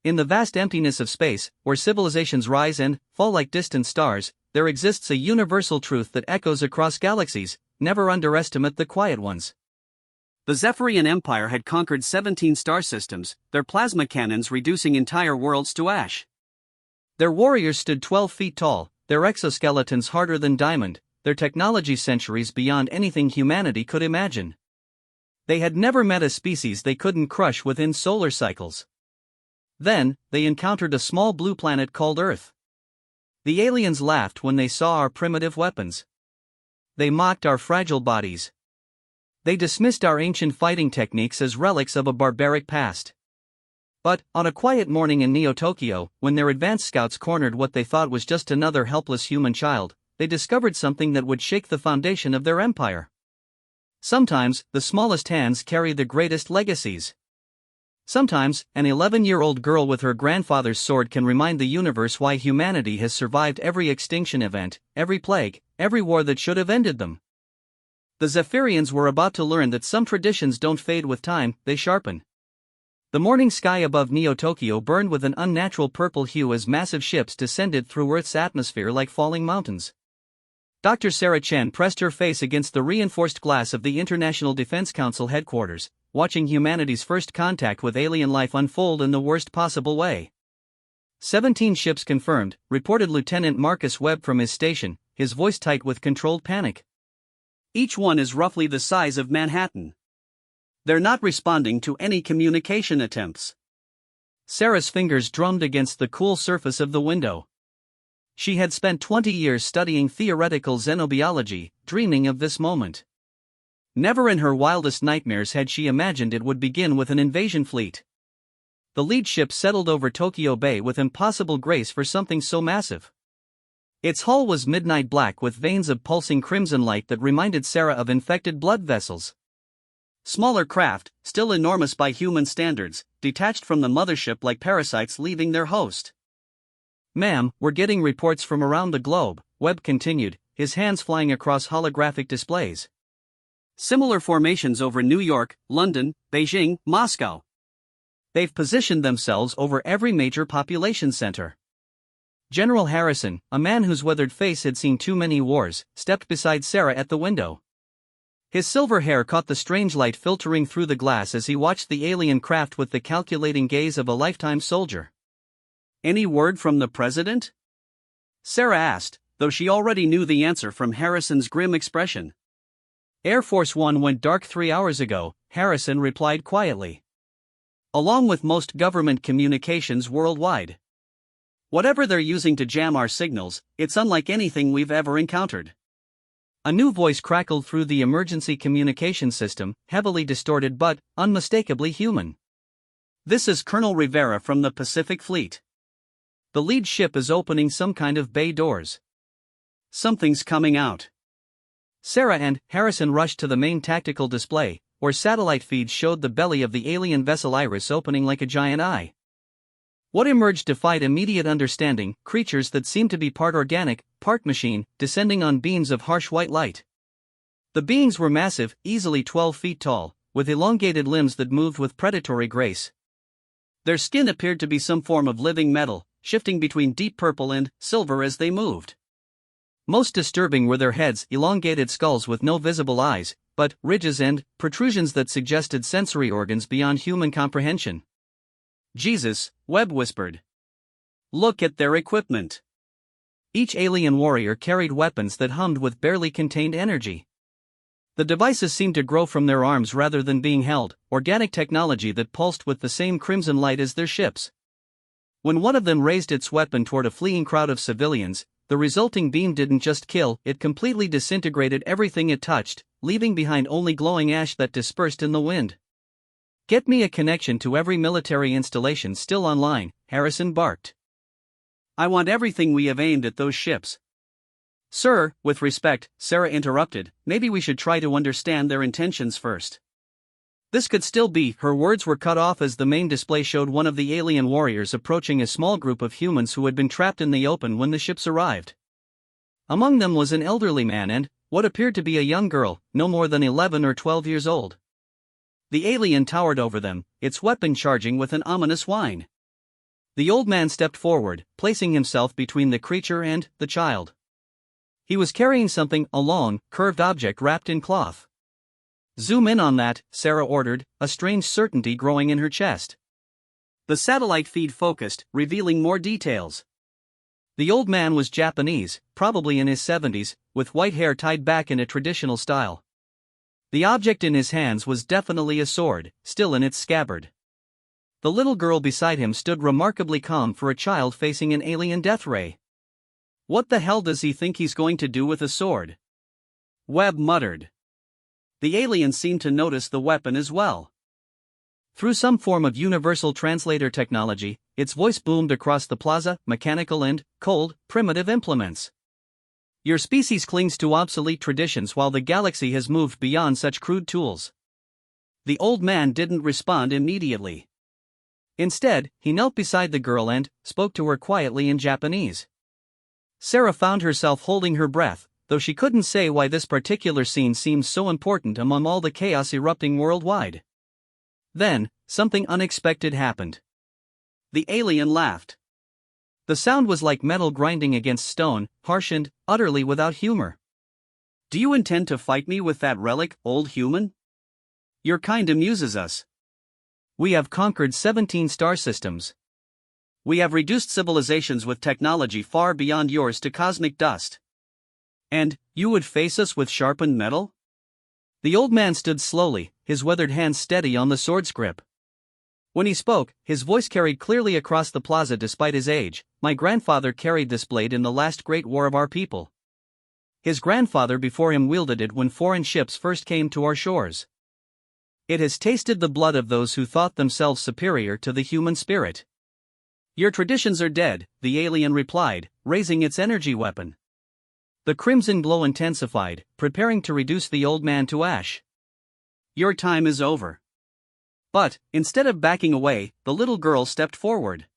In the vast emptiness of space, where civilizations rise and fall like distant stars, there exists a universal truth that echoes across galaxies: never underestimate the quiet ones. The Zephyrian Empire had conquered 17 star systems, their plasma cannons reducing entire worlds to ash. Their warriors stood 12 feet tall, their exoskeletons harder than diamond, their technology centuries beyond anything humanity could imagine. They had never met a species they couldn't crush within solar cycles. Then, they encountered a small blue planet called Earth. The aliens laughed when they saw our primitive weapons. They mocked our fragile bodies. They dismissed our ancient fighting techniques as relics of a barbaric past. But, on a quiet morning in Neo-Tokyo, when their advanced scouts cornered what they thought was just another helpless human child, they discovered something that would shake the foundation of their empire. Sometimes, the smallest hands carry the greatest legacies. Sometimes, an 11-year-old girl with her grandfather's sword can remind the universe why humanity has survived every extinction event, every plague, every war that should have ended them. The Zephyrians were about to learn that some traditions don't fade with time, they sharpen. The morning sky above Neo-Tokyo burned with an unnatural purple hue as massive ships descended through Earth's atmosphere like falling mountains. Dr. Sarah Chen pressed her face against the reinforced glass of the International Defense Council headquarters, watching humanity's first contact with alien life unfold in the worst possible way. 17 ships confirmed, reported Lieutenant Marcus Webb from his station, his voice tight with controlled panic. Each one is roughly the size of Manhattan. They're not responding to any communication attempts. Sarah's fingers drummed against the cool surface of the window. She had spent 20 years studying theoretical xenobiology, dreaming of this moment. Never in her wildest nightmares had she imagined it would begin with an invasion fleet. The lead ship settled over Tokyo Bay with impossible grace for something so massive. Its hull was midnight black with veins of pulsing crimson light that reminded Sarah of infected blood vessels. Smaller craft, still enormous by human standards, detached from the mothership like parasites leaving their host. "Ma'am, we're getting reports from around the globe," Webb continued, his hands flying across holographic displays. "Similar formations over New York, London, Beijing, Moscow. They've positioned themselves over every major population center." General Harrison, a man whose weathered face had seen too many wars, stepped beside Sarah at the window. His silver hair caught the strange light filtering through the glass as he watched the alien craft with the calculating gaze of a lifetime soldier. "Any word from the president?" Sarah asked, though she already knew the answer from Harrison's grim expression. "Air Force One went dark 3 hours ago," Harrison replied quietly. "Along with most government communications worldwide. Whatever they're using to jam our signals, it's unlike anything we've ever encountered." A new voice crackled through the emergency communication system, heavily distorted but unmistakably human. "This is Colonel Rivera from the Pacific Fleet. The lead ship is opening some kind of bay doors. Something's coming out." Sarah and Harrison rushed to the main tactical display, where satellite feeds showed the belly of the alien vessel Iris opening like a giant eye. What emerged defied immediate understanding: creatures that seemed to be part organic, part machine, descending on beams of harsh white light. The beings were massive, easily 12 feet tall, with elongated limbs that moved with predatory grace. Their skin appeared to be some form of living metal, shifting between deep purple and silver as they moved. Most disturbing were their heads, elongated skulls with no visible eyes, but ridges and protrusions that suggested sensory organs beyond human comprehension. "Jesus," Webb whispered. "Look at their equipment." Each alien warrior carried weapons that hummed with barely contained energy. The devices seemed to grow from their arms rather than being held, organic technology that pulsed with the same crimson light as their ships. When one of them raised its weapon toward a fleeing crowd of civilians, the resulting beam didn't just kill, it completely disintegrated everything it touched, leaving behind only glowing ash that dispersed in the wind. "Get me a connection to every military installation still online," Harrison barked. "I want everything we have aimed at those ships." "Sir, with respect," Sarah interrupted, "maybe we should try to understand their intentions first." This could still be. Her words were cut off as the main display showed one of the alien warriors approaching a small group of humans who had been trapped in the open when the ships arrived. Among them was an elderly man and what appeared to be a young girl, no more than 11 or 12 years old. The alien towered over them, its weapon charging with an ominous whine. The old man stepped forward, placing himself between the creature and the child. He was carrying something, a long, curved object wrapped in cloth. "Zoom in on that," Sarah ordered, a strange certainty growing in her chest. The satellite feed focused, revealing more details. The old man was Japanese, probably in his 70s, with white hair tied back in a traditional style. The object in his hands was definitely a sword, still in its scabbard. The little girl beside him stood remarkably calm for a child facing an alien death ray. "What the hell does he think he's going to do with a sword?" Webb muttered. The alien seemed to notice the weapon as well. Through some form of universal translator technology, its voice boomed across the plaza: "Mechanical and cold, primitive implements. Your species clings to obsolete traditions while the galaxy has moved beyond such crude tools." The old man didn't respond immediately. Instead, he knelt beside the girl and spoke to her quietly in Japanese. Sarah found herself holding her breath, though she couldn't say why this particular scene seemed so important among all the chaos erupting worldwide. Then, something unexpected happened. The alien laughed. The sound was like metal grinding against stone, harsh and utterly without humor. "Do you intend to fight me with that relic, old human? Your kind amuses us. We have conquered 17 star systems. We have reduced civilizations with technology far beyond yours to cosmic dust. And you would face us with sharpened metal?" The old man stood slowly, his weathered hands steady on the sword's grip. When he spoke, his voice carried clearly across the plaza despite his age. "My grandfather carried this blade in the last great war of our people. His grandfather before him wielded it when foreign ships first came to our shores. It has tasted the blood of those who thought themselves superior to the human spirit." "Your traditions are dead," the alien replied, raising its energy weapon. The crimson glow intensified, preparing to reduce the old man to ash. "Your time is over." But, instead of backing away, the little girl stepped forward.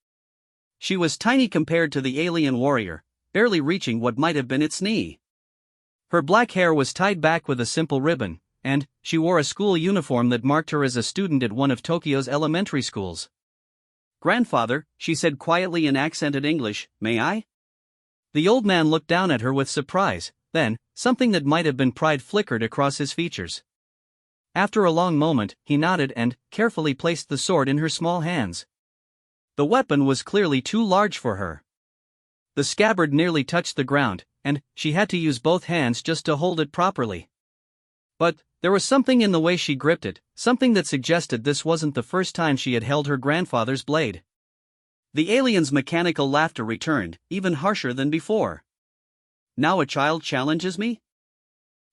She was tiny compared to the alien warrior, barely reaching what might have been its knee. Her black hair was tied back with a simple ribbon, and she wore a school uniform that marked her as a student at one of Tokyo's elementary schools. "Grandfather," she said quietly in accented English, "may I?" The old man looked down at her with surprise, then, something that might have been pride flickered across his features. After a long moment, he nodded and carefully placed the sword in her small hands. The weapon was clearly too large for her. The scabbard nearly touched the ground, and she had to use both hands just to hold it properly. But there was something in the way she gripped it, something that suggested this wasn't the first time she had held her grandfather's blade. The alien's mechanical laughter returned, even harsher than before. "Now a child challenges me?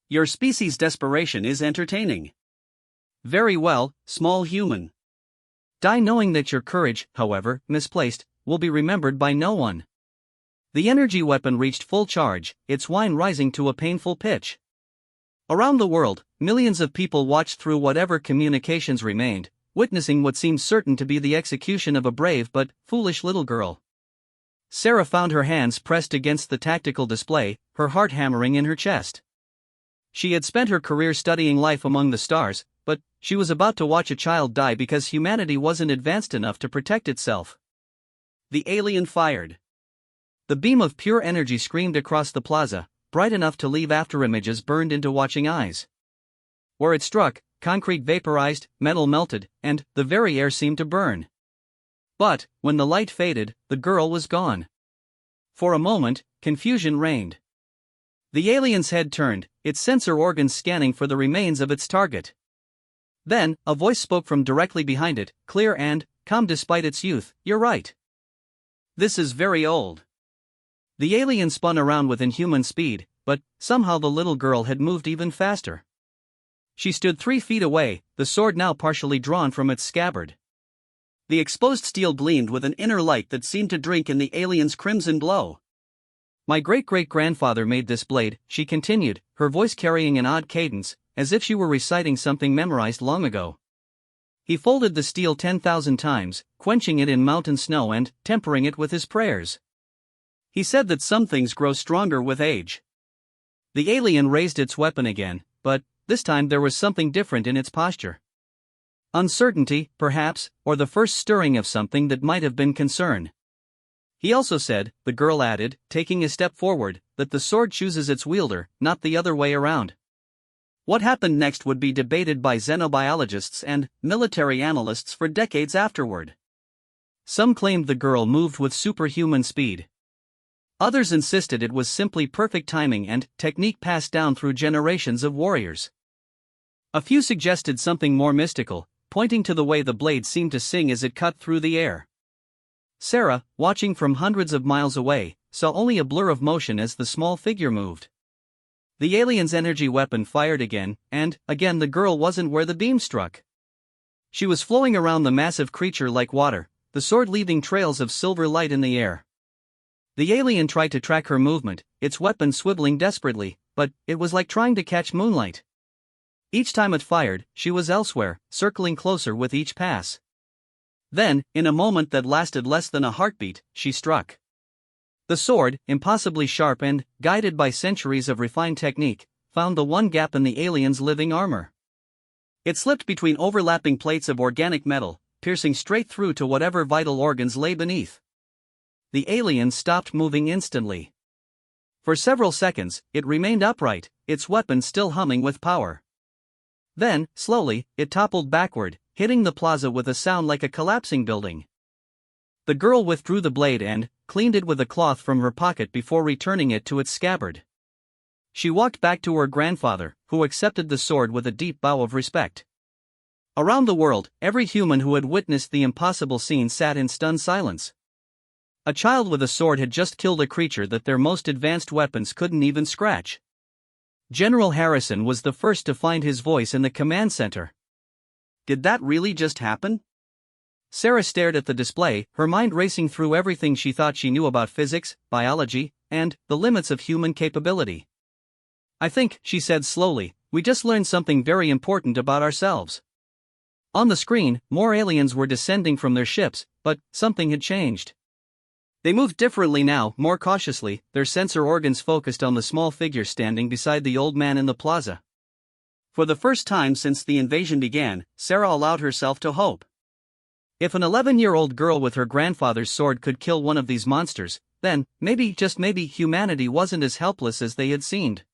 Your species' desperation is entertaining. Very well, small human. Die knowing that your courage, however misplaced, will be remembered by no one." The energy weapon reached full charge, its whine rising to a painful pitch. Around the world, millions of people watched through whatever communications remained, witnessing what seemed certain to be the execution of a brave but foolish little girl. Sarah found her hands pressed against the tactical display, her heart hammering in her chest. She had spent her career studying life among the stars, but she was about to watch a child die because humanity wasn't advanced enough to protect itself. The alien fired. The beam of pure energy screamed across the plaza, bright enough to leave afterimages burned into watching eyes. Where it struck, concrete vaporized, metal melted, and the very air seemed to burn. But, when the light faded, the girl was gone. For a moment, confusion reigned. The alien's head turned, its sensor organs scanning for the remains of its target. Then, a voice spoke from directly behind it, clear and calm despite its youth. "You're right. This is very old." The alien spun around with inhuman speed, but somehow the little girl had moved even faster. She stood 3 feet away, the sword now partially drawn from its scabbard. The exposed steel gleamed with an inner light that seemed to drink in the alien's crimson glow. "My great-great-grandfather made this blade," she continued, her voice carrying an odd cadence, as if she were reciting something memorized long ago. "He folded the steel 10,000 times, quenching it in mountain snow and tempering it with his prayers. He said that some things grow stronger with age." The alien raised its weapon again, but this time there was something different in its posture. Uncertainty, perhaps, or the first stirring of something that might have been concern. He also said, the girl added, taking a step forward, that the sword chooses its wielder, not the other way around. What happened next would be debated by xenobiologists and military analysts for decades afterward. Some claimed the girl moved with superhuman speed. Others insisted it was simply perfect timing and technique passed down through generations of warriors. A few suggested something more mystical, pointing to the way the blade seemed to sing as it cut through the air. Sarah, watching from hundreds of miles away, saw only a blur of motion as the small figure moved. The alien's energy weapon fired again, and, again the girl wasn't where the beam struck. She was flowing around the massive creature like water, the sword leaving trails of silver light in the air. The alien tried to track her movement, its weapon swiveling desperately, but it was like trying to catch moonlight. Each time it fired, she was elsewhere, circling closer with each pass. Then, in a moment that lasted less than a heartbeat, she struck. The sword, impossibly sharp and, guided by centuries of refined technique, found the one gap in the alien's living armor. It slipped between overlapping plates of organic metal, piercing straight through to whatever vital organs lay beneath. The alien stopped moving instantly. For several seconds, it remained upright, its weapon still humming with power. Then, slowly, it toppled backward, hitting the plaza with a sound like a collapsing building. The girl withdrew the blade and cleaned it with a cloth from her pocket before returning it to its scabbard. She walked back to her grandfather, who accepted the sword with a deep bow of respect. Around the world, every human who had witnessed the impossible scene sat in stunned silence. A child with a sword had just killed a creature that their most advanced weapons couldn't even scratch. General Harrison was the first to find his voice in the command center. Did that really just happen? Sarah stared at the display, her mind racing through everything she thought she knew about physics, biology, and the limits of human capability. I think, she said slowly, we just learned something very important about ourselves. On the screen, more aliens were descending from their ships, but something had changed. They moved differently now, more cautiously, their sensor organs focused on the small figure standing beside the old man in the plaza. For the first time since the invasion began, Sarah allowed herself to hope. If an 11-year-old girl with her grandfather's sword could kill one of these monsters, then, maybe, just maybe, humanity wasn't as helpless as they had seemed.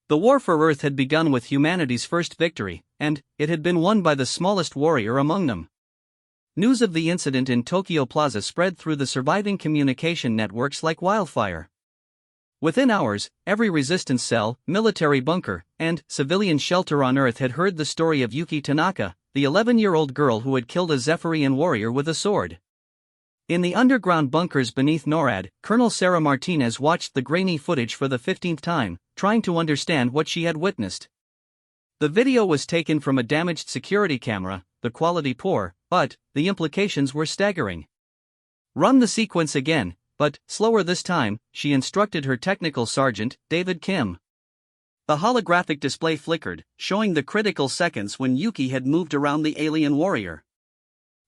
The war for Earth had begun with humanity's first victory, and it had been won by the smallest warrior among them. News of the incident in Tokyo Plaza spread through the surviving communication networks like wildfire. Within hours, every resistance cell, military bunker, and civilian shelter on Earth had heard the story of Yuki Tanaka, the 11-year-old girl who had killed a Zephyrian warrior with a sword. In the underground bunkers beneath NORAD, Colonel Sarah Martinez watched the grainy footage for the 15th time, trying to understand what she had witnessed. The video was taken from a damaged security camera, the quality poor, but the implications were staggering. Run the sequence again, but slower this time, she instructed her technical sergeant, David Kim. The holographic display flickered, showing the critical seconds when Yuki had moved around the alien warrior.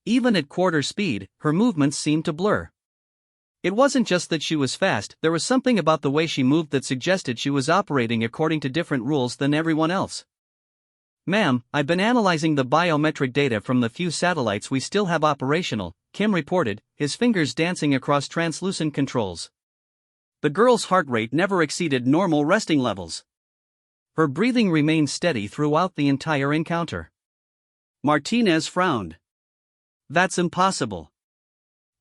Even at quarter speed, her movements seemed to blur. It wasn't just that she was fast, there was something about the way she moved that suggested she was operating according to different rules than everyone else. Ma'am, I've been analyzing the biometric data from the few satellites we still have operational, Kim reported, his fingers dancing across translucent controls. The girl's heart rate never exceeded normal resting levels. Her breathing remained steady throughout the entire encounter. Martinez frowned. That's impossible.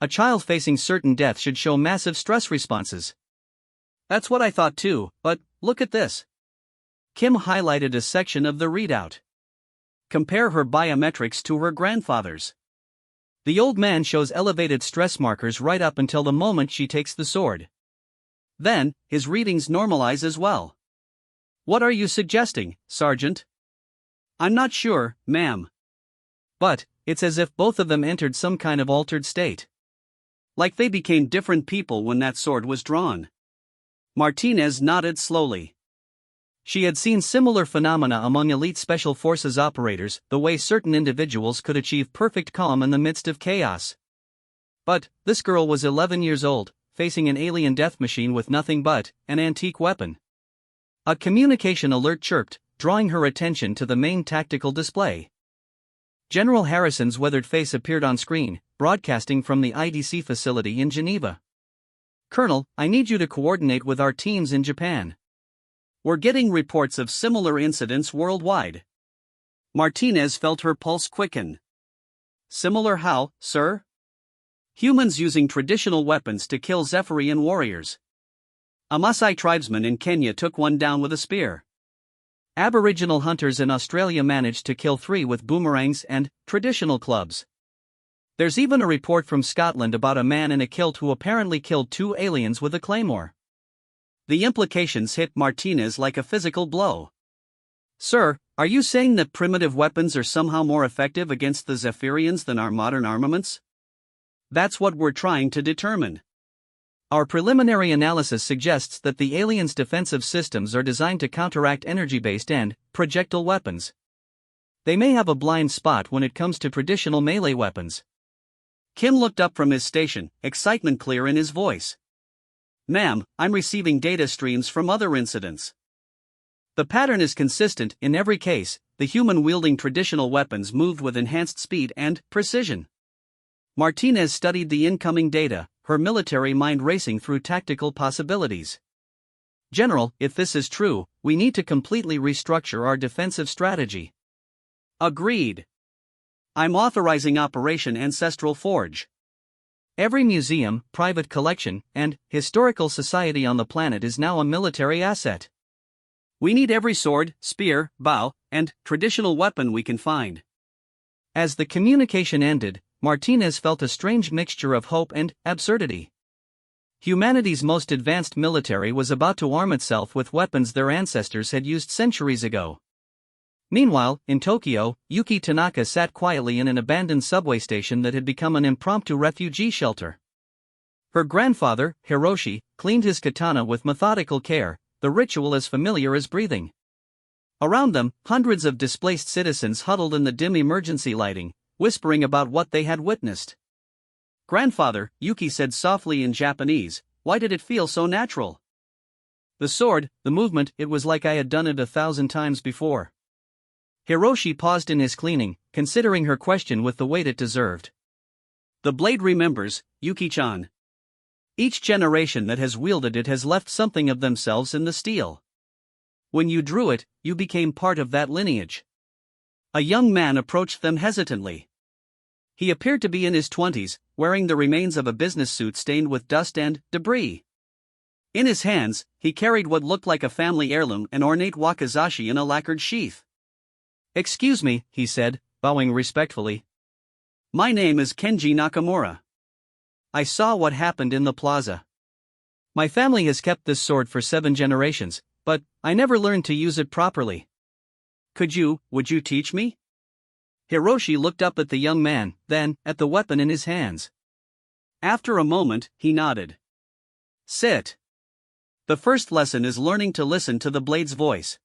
A child facing certain death should show massive stress responses. That's what I thought too, but look at this. Kim highlighted a section of the readout. Compare her biometrics to her grandfather's. The old man shows elevated stress markers right up until the moment she takes the sword. Then, his readings normalize as well. What are you suggesting, Sergeant? I'm not sure, ma'am. But, it's as if both of them entered some kind of altered state. Like they became different people when that sword was drawn. Martinez nodded slowly. She had seen similar phenomena among elite special forces operators, the way certain individuals could achieve perfect calm in the midst of chaos. But, this girl was 11 years old, facing an alien death machine with nothing but an antique weapon. A communication alert chirped, drawing her attention to the main tactical display. General Harrison's weathered face appeared on screen, broadcasting from the IDC facility in Geneva. Colonel, I need you to coordinate with our teams in Japan. We're getting reports of similar incidents worldwide. Martinez felt her pulse quicken. Similar how, sir? Humans using traditional weapons to kill Zephyrian warriors. A Maasai tribesman in Kenya took one down with a spear. Aboriginal hunters in Australia managed to kill 3 with boomerangs and traditional clubs. There's even a report from Scotland about a man in a kilt who apparently killed 2 aliens with a claymore. The implications hit Martinez like a physical blow. Sir, are you saying that primitive weapons are somehow more effective against the Zephyrians than our modern armaments? That's what we're trying to determine. Our preliminary analysis suggests that the aliens' defensive systems are designed to counteract energy-based and projectile weapons. They may have a blind spot when it comes to traditional melee weapons. Kim looked up from his station, excitement clear in his voice. Ma'am, I'm receiving data streams from other incidents. The pattern is consistent in every case. The human wielding traditional weapons moved with enhanced speed and precision. Martinez studied the incoming data, her military mind racing through tactical possibilities. General, if this is true, we need to completely restructure our defensive strategy. Agreed. I'm authorizing Operation Ancestral Forge. Every museum, private collection, and historical society on the planet is now a military asset. We need every sword, spear, bow, and traditional weapon we can find. As the communication ended, Martinez felt a strange mixture of hope and absurdity. Humanity's most advanced military was about to arm itself with weapons their ancestors had used centuries ago. Meanwhile, in Tokyo, Yuki Tanaka sat quietly in an abandoned subway station that had become an impromptu refugee shelter. Her grandfather, Hiroshi, cleaned his katana with methodical care, the ritual as familiar as breathing. Around them, hundreds of displaced citizens huddled in the dim emergency lighting, whispering about what they had witnessed. Grandfather, Yuki said softly in Japanese, why did it feel so natural? The sword, the movement, it was like I had done it 1,000 times before. Hiroshi paused in his cleaning, considering her question with the weight it deserved. The blade remembers, Yuki-chan. Each generation that has wielded it has left something of themselves in the steel. When you drew it, you became part of that lineage. A young man approached them hesitantly. He appeared to be in his 20s, wearing the remains of a business suit stained with dust and debris. In his hands, he carried what looked like a family heirloom, an ornate wakizashi in a lacquered sheath. Excuse me, he said, bowing respectfully. My name is Kenji Nakamura. I saw what happened in the plaza. My family has kept this sword for 7 generations, but I never learned to use it properly. Would you teach me? Hiroshi looked up at the young man, then at the weapon in his hands. After a moment, he nodded. Sit. The first lesson is learning to listen to the blade's voice.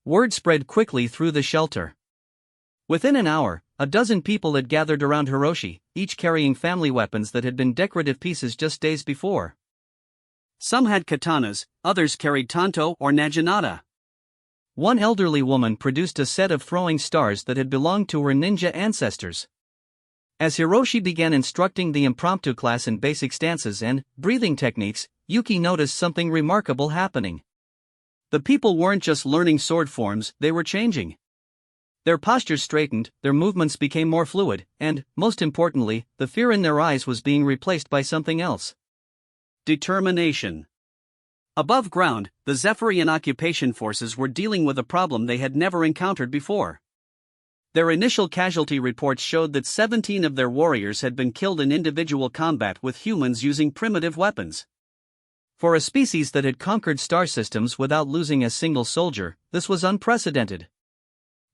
Word spread quickly through the shelter. Within an hour, a dozen people had gathered around Hiroshi, each carrying family weapons that had been decorative pieces just days before. Some had katanas, others carried tanto or naginata. One elderly woman produced a set of throwing stars that had belonged to her ninja ancestors. As Hiroshi began instructing the impromptu class in basic stances and breathing techniques, Yuki noticed something remarkable happening. The people weren't just learning sword forms, they were changing. Their postures straightened, their movements became more fluid, and, most importantly, the fear in their eyes was being replaced by something else. Determination. Above ground, the Zephyrian occupation forces were dealing with a problem they had never encountered before. Their initial casualty reports showed that 17 of their warriors had been killed in individual combat with humans using primitive weapons. For a species that had conquered star systems without losing a single soldier, this was unprecedented.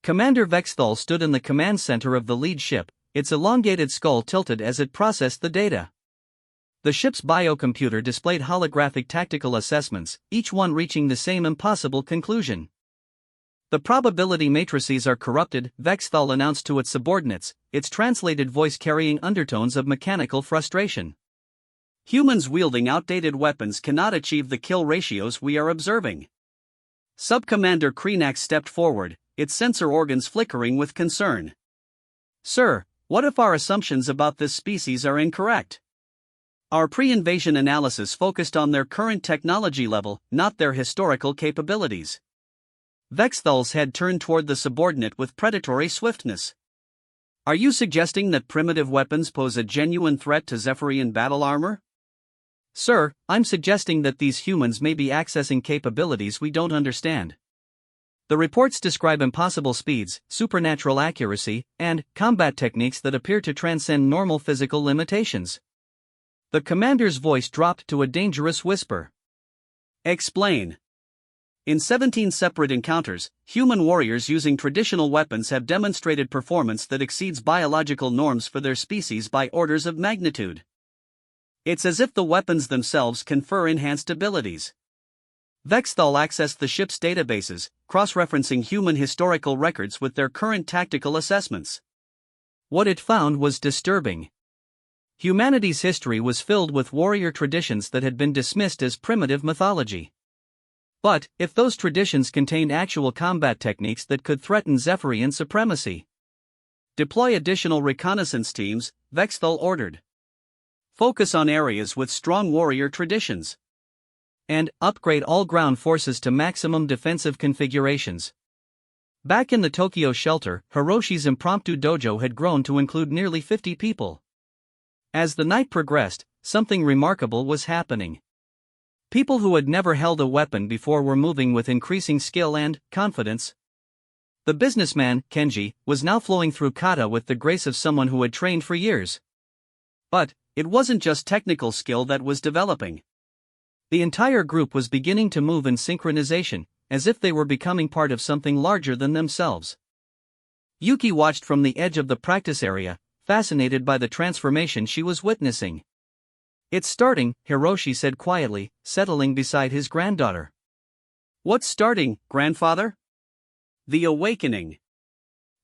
Commander Vexthal stood in the command center of the lead ship, its elongated skull tilted as it processed the data. The ship's biocomputer displayed holographic tactical assessments, each one reaching the same impossible conclusion. The probability matrices are corrupted, Vexthal announced to its subordinates, its translated voice carrying undertones of mechanical frustration. Humans wielding outdated weapons cannot achieve the kill ratios we are observing. Sub-Commander Krenak stepped forward, its sensor organs flickering with concern. Sir, what if our assumptions about this species are incorrect? Our pre-invasion analysis focused on their current technology level, not their historical capabilities. Vexthal's head turned toward the subordinate with predatory swiftness. Are you suggesting that primitive weapons pose a genuine threat to Zephyrian battle armor? Sir, I'm suggesting that these humans may be accessing capabilities we don't understand. The reports describe impossible speeds, supernatural accuracy, and combat techniques that appear to transcend normal physical limitations. The commander's voice dropped to a dangerous whisper. Explain. In 17 separate encounters, human warriors using traditional weapons have demonstrated performance that exceeds biological norms for their species by orders of magnitude. It's as if the weapons themselves confer enhanced abilities. Vexthal accessed the ship's databases, cross-referencing human historical records with their current tactical assessments. What it found was disturbing. Humanity's history was filled with warrior traditions that had been dismissed as primitive mythology. But, if those traditions contained actual combat techniques that could threaten Zephyrian supremacy? Deploy additional reconnaissance teams, Vexthal ordered. Focus on areas with strong warrior traditions. And upgrade all ground forces to maximum defensive configurations. Back in the Tokyo shelter, Hiroshi's impromptu dojo had grown to include nearly 50 people. As the night progressed, something remarkable was happening. People who had never held a weapon before were moving with increasing skill and confidence. The businessman, Kenji, was now flowing through kata with the grace of someone who had trained for years. But it wasn't just technical skill that was developing. The entire group was beginning to move in synchronization, as if they were becoming part of something larger than themselves. Yuki watched from the edge of the practice area, fascinated by the transformation she was witnessing. It's starting, Hiroshi said quietly, settling beside his granddaughter. What's starting, grandfather? The awakening.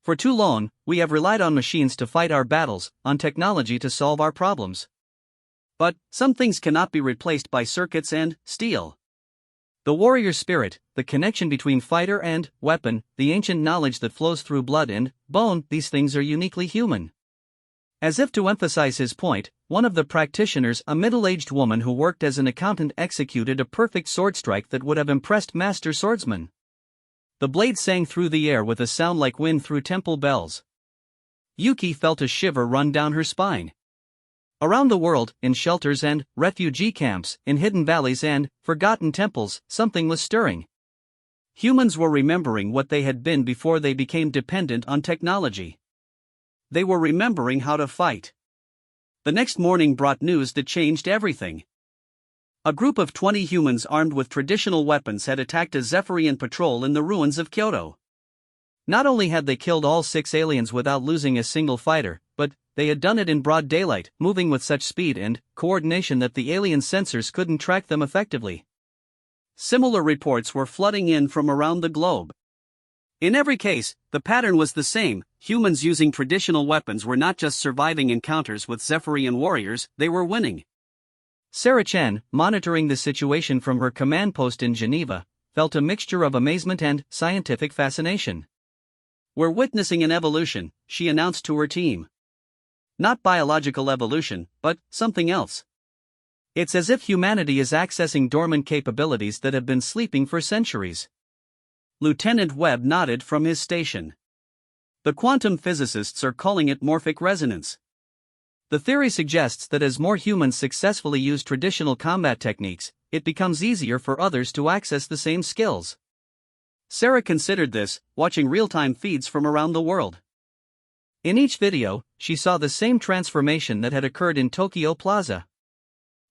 For too long, we have relied on machines to fight our battles, on technology to solve our problems. But some things cannot be replaced by circuits and steel. The warrior spirit, the connection between fighter and weapon, the ancient knowledge that flows through blood and bone, these things are uniquely human. As if to emphasize his point, one of the practitioners, a middle-aged woman who worked as an accountant, executed a perfect sword strike that would have impressed master swordsmen. The blade sang through the air with a sound like wind through temple bells. Yuki felt a shiver run down her spine. Around the world, in shelters and refugee camps, in hidden valleys and forgotten temples, something was stirring. Humans were remembering what they had been before they became dependent on technology. They were remembering how to fight. The next morning brought news that changed everything. A group of 20 humans armed with traditional weapons had attacked a Zephyrian patrol in the ruins of Kyoto. Not only had they killed all 6 aliens without losing a single fighter, but they had done it in broad daylight, moving with such speed and coordination that the alien sensors couldn't track them effectively. Similar reports were flooding in from around the globe. In every case, the pattern was the same. Humans using traditional weapons were not just surviving encounters with Zephyrian warriors, they were winning. Sarah Chen, monitoring the situation from her command post in Geneva, felt a mixture of amazement and scientific fascination. We're witnessing an evolution, she announced to her team. Not biological evolution, but something else. It's as if humanity is accessing dormant capabilities that have been sleeping for centuries. Lieutenant Webb nodded from his station. The quantum physicists are calling it morphic resonance. The theory suggests that as more humans successfully use traditional combat techniques, it becomes easier for others to access the same skills. Sarah considered this, watching real-time feeds from around the world. In each video, she saw the same transformation that had occurred in Tokyo Plaza.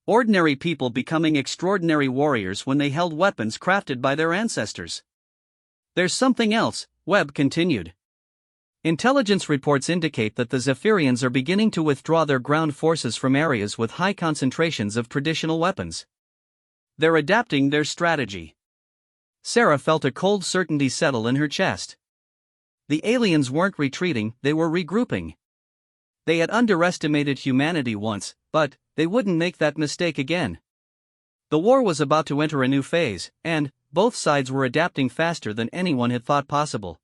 Ordinary people becoming extraordinary warriors when they held weapons crafted by their ancestors. There's something else, Webb continued. Intelligence reports indicate that the Zephyrians are beginning to withdraw their ground forces from areas with high concentrations of traditional weapons. They're adapting their strategy. Sarah felt a cold certainty settle in her chest. The aliens weren't retreating, they were regrouping. They had underestimated humanity once, but they wouldn't make that mistake again. The war was about to enter a new phase, and both sides were adapting faster than anyone had thought possible.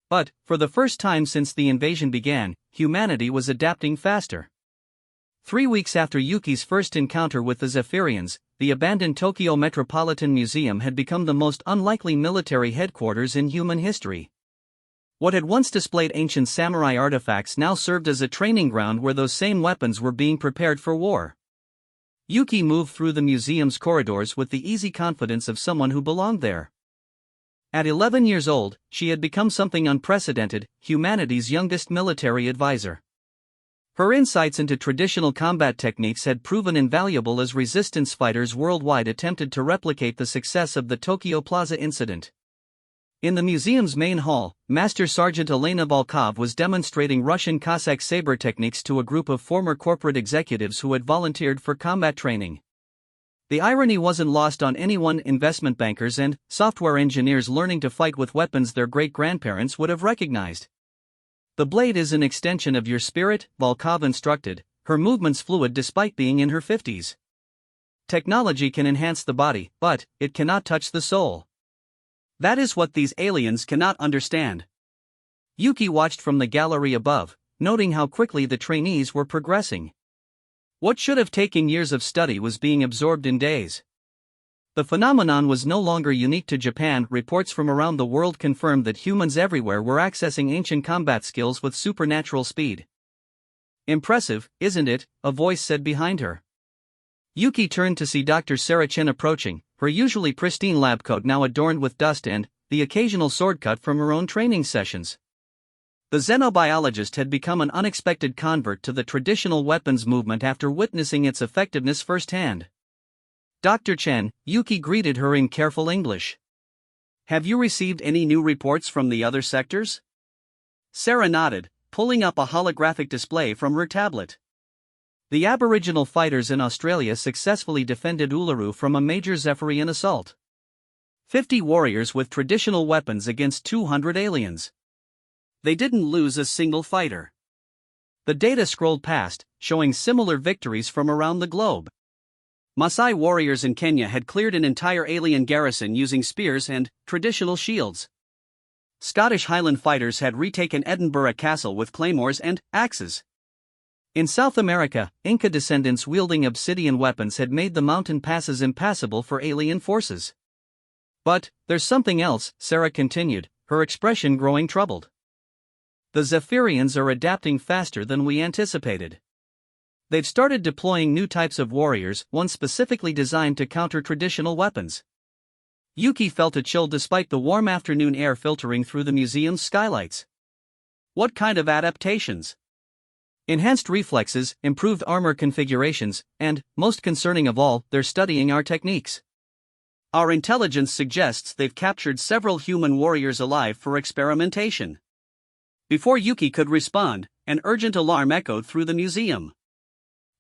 But, for the first time since the invasion began, humanity was adapting faster. 3 weeks after Yuki's first encounter with the Zephyrians, the abandoned Tokyo Metropolitan Museum had become the most unlikely military headquarters in human history. What had once displayed ancient samurai artifacts now served as a training ground where those same weapons were being prepared for war. Yuki moved through the museum's corridors with the easy confidence of someone who belonged there. At 11 years old, she had become something unprecedented, humanity's youngest military advisor. Her insights into traditional combat techniques had proven invaluable as resistance fighters worldwide attempted to replicate the success of the Tokyo Plaza incident. In the museum's main hall, Master Sergeant Elena Volkov was demonstrating Russian Cossack saber techniques to a group of former corporate executives who had volunteered for combat training. The irony wasn't lost on anyone. Investment bankers and software engineers learning to fight with weapons their great-grandparents would have recognized. "The blade is an extension of your spirit," Volkov instructed, her movements fluid despite being in her 50s. "Technology can enhance the body, but it cannot touch the soul. That is what these aliens cannot understand." Yuki watched from the gallery above, noting how quickly the trainees were progressing. What should have taken years of study was being absorbed in days. The phenomenon was no longer unique to Japan. Reports from around the world confirmed that humans everywhere were accessing ancient combat skills with supernatural speed. "Impressive, isn't it?" a voice said behind her. Yuki turned to see Dr. Sarah Chen approaching, her usually pristine lab coat now adorned with dust and the occasional sword cut from her own training sessions. The xenobiologist had become an unexpected convert to the traditional weapons movement after witnessing its effectiveness firsthand. "Dr. Chen," Yuki greeted her in careful English. "Have you received any new reports from the other sectors?" Sarah nodded, pulling up a holographic display from her tablet. The Aboriginal fighters in Australia successfully defended Uluru from a major Zephyrian assault. 50 warriors with traditional weapons against 200 aliens. They didn't lose a single fighter. The data scrolled past, showing similar victories from around the globe. Maasai warriors in Kenya had cleared an entire alien garrison using spears and traditional shields. Scottish Highland fighters had retaken Edinburgh Castle with claymores and axes. In South America, Inca descendants wielding obsidian weapons had made the mountain passes impassable for alien forces. "But there's something else," Sarah continued, her expression growing troubled. "The Zephyrians are adapting faster than we anticipated. They've started deploying new types of warriors, one specifically designed to counter traditional weapons." Yuki felt a chill despite the warm afternoon air filtering through the museum's skylights. "What kind of adaptations?" "Enhanced reflexes, improved armor configurations, and, most concerning of all, they're studying our techniques. Our intelligence suggests they've captured several human warriors alive for experimentation." Before Yuki could respond, an urgent alarm echoed through the museum.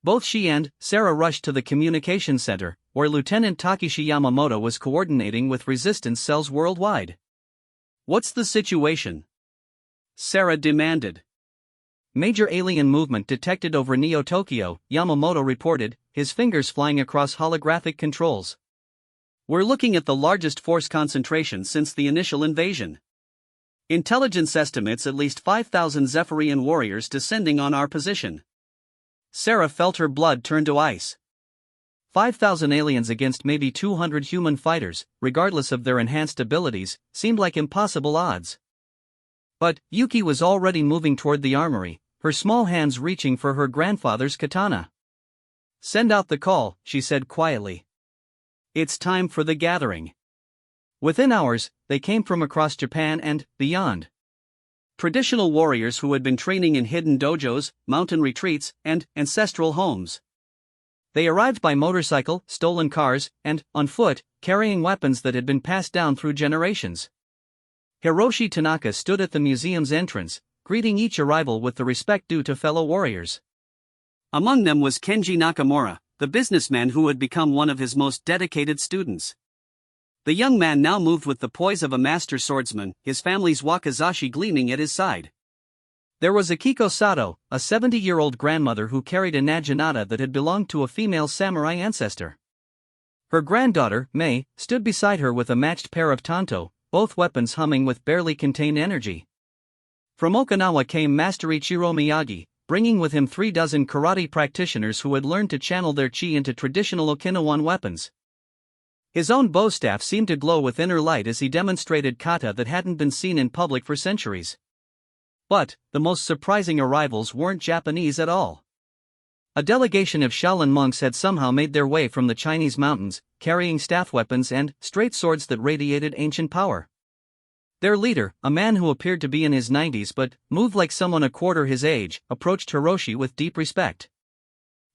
Both she and Sarah rushed to the communications center, where Lieutenant Takeshi Yamamoto was coordinating with resistance cells worldwide. "What's the situation?" Sarah demanded. "Major alien movement detected over Neo-Tokyo," Yamamoto reported, his fingers flying across holographic controls. "We're looking at the largest force concentration since the initial invasion. Intelligence estimates at least 5,000 Zephyrian warriors descending on our position." Sarah felt her blood turn to ice. 5,000 aliens against maybe 200 human fighters, regardless of their enhanced abilities, seemed like impossible odds. But Yuki was already moving toward the armory, her small hands reaching for her grandfather's katana. "Send out the call," she said quietly. "It's time for the gathering." Within hours, they came from across Japan and beyond. Traditional warriors who had been training in hidden dojos, mountain retreats, and ancestral homes. They arrived by motorcycle, stolen cars, and on foot, carrying weapons that had been passed down through generations. Hiroshi Tanaka stood at the museum's entrance, greeting each arrival with the respect due to fellow warriors. Among them was Kenji Nakamura, the businessman who had become one of his most dedicated students. The young man now moved with the poise of a master swordsman, his family's wakizashi gleaming at his side. There was Akiko Sato, a 70-year-old grandmother who carried a naginata that had belonged to a female samurai ancestor. Her granddaughter, Mei, stood beside her with a matched pair of tanto, both weapons humming with barely contained energy. From Okinawa came Master Ichiro Miyagi, bringing with him 36 karate practitioners who had learned to channel their chi into traditional Okinawan weapons. His own bow staff seemed to glow with inner light as he demonstrated kata that hadn't been seen in public for centuries. But the most surprising arrivals weren't Japanese at all. A delegation of Shaolin monks had somehow made their way from the Chinese mountains, carrying staff weapons and straight swords that radiated ancient power. Their leader, a man who appeared to be in his 90s but moved like someone a quarter his age, approached Hiroshi with deep respect.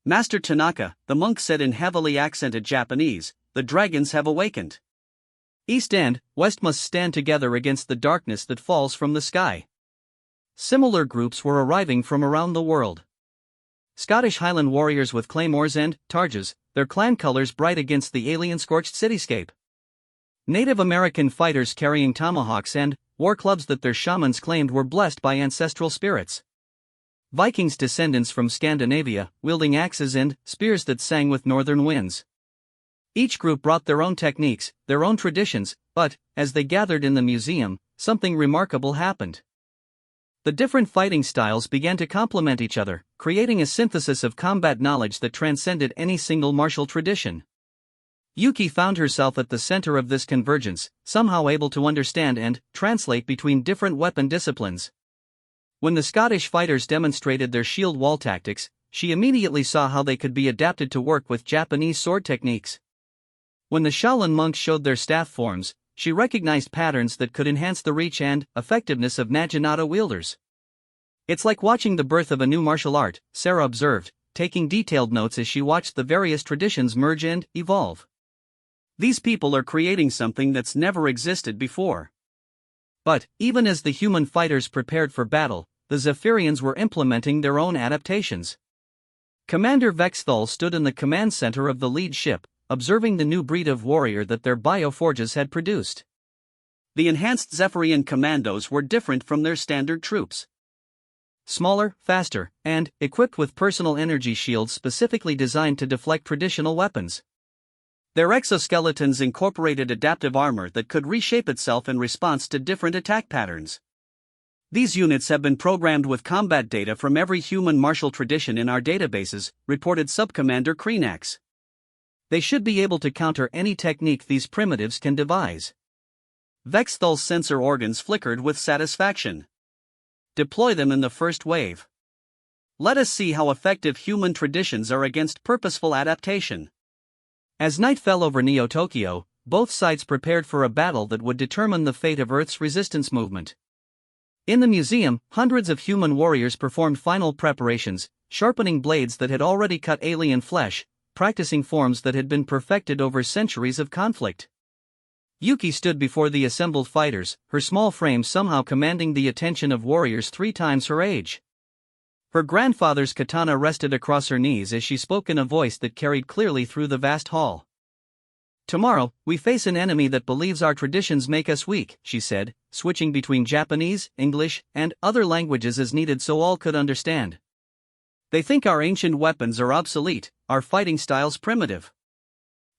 "Master Tanaka," the monk said in heavily accented Japanese, "the dragons have awakened. East and West must stand together against the darkness that falls from the sky." Similar groups were arriving from around the world. Scottish Highland warriors with claymores and targes, their clan colors bright against the alien-scorched cityscape. Native American fighters carrying tomahawks and war clubs that their shamans claimed were blessed by ancestral spirits. Vikings descendants from Scandinavia, wielding axes and spears that sang with northern winds. Each group brought their own techniques, their own traditions, but, as they gathered in the museum, something remarkable happened. The different fighting styles began to complement each other, creating a synthesis of combat knowledge that transcended any single martial tradition. Yuki found herself at the center of this convergence, somehow able to understand and translate between different weapon disciplines. When the Scottish fighters demonstrated their shield wall tactics, she immediately saw how they could be adapted to work with Japanese sword techniques. When the Shaolin monks showed their staff forms, she recognized patterns that could enhance the reach and effectiveness of naginata wielders. "It's like watching the birth of a new martial art," Sarah observed, taking detailed notes as she watched the various traditions merge and evolve. "These people are creating something that's never existed before." But, even as the human fighters prepared for battle, the Zephyrians were implementing their own adaptations. Commander Vexthal stood in the command center of the lead ship, observing the new breed of warrior that their bioforges had produced. The enhanced Zephyrian commandos were different from their standard troops. Smaller, faster, and equipped with personal energy shields specifically designed to deflect traditional weapons. Their exoskeletons incorporated adaptive armor that could reshape itself in response to different attack patterns. "These units have been programmed with combat data from every human martial tradition in our databases," reported Subcommander Kreenax. "They should be able to counter any technique these primitives can devise." Vexthal's sensor organs flickered with satisfaction. "Deploy them in the first wave. Let us see how effective human traditions are against purposeful adaptation." As night fell over Neo-Tokyo, both sides prepared for a battle that would determine the fate of Earth's resistance movement. In the museum, hundreds of human warriors performed final preparations, sharpening blades that had already cut alien flesh, practicing forms that had been perfected over centuries of conflict. Yuki stood before the assembled fighters, her small frame somehow commanding the attention of warriors 3 times her age. Her grandfather's katana rested across her knees as she spoke in a voice that carried clearly through the vast hall. "Tomorrow, we face an enemy that believes our traditions make us weak," she said, switching between Japanese, English, and other languages as needed so all could understand. "They think our ancient weapons are obsolete, our fighting styles primitive.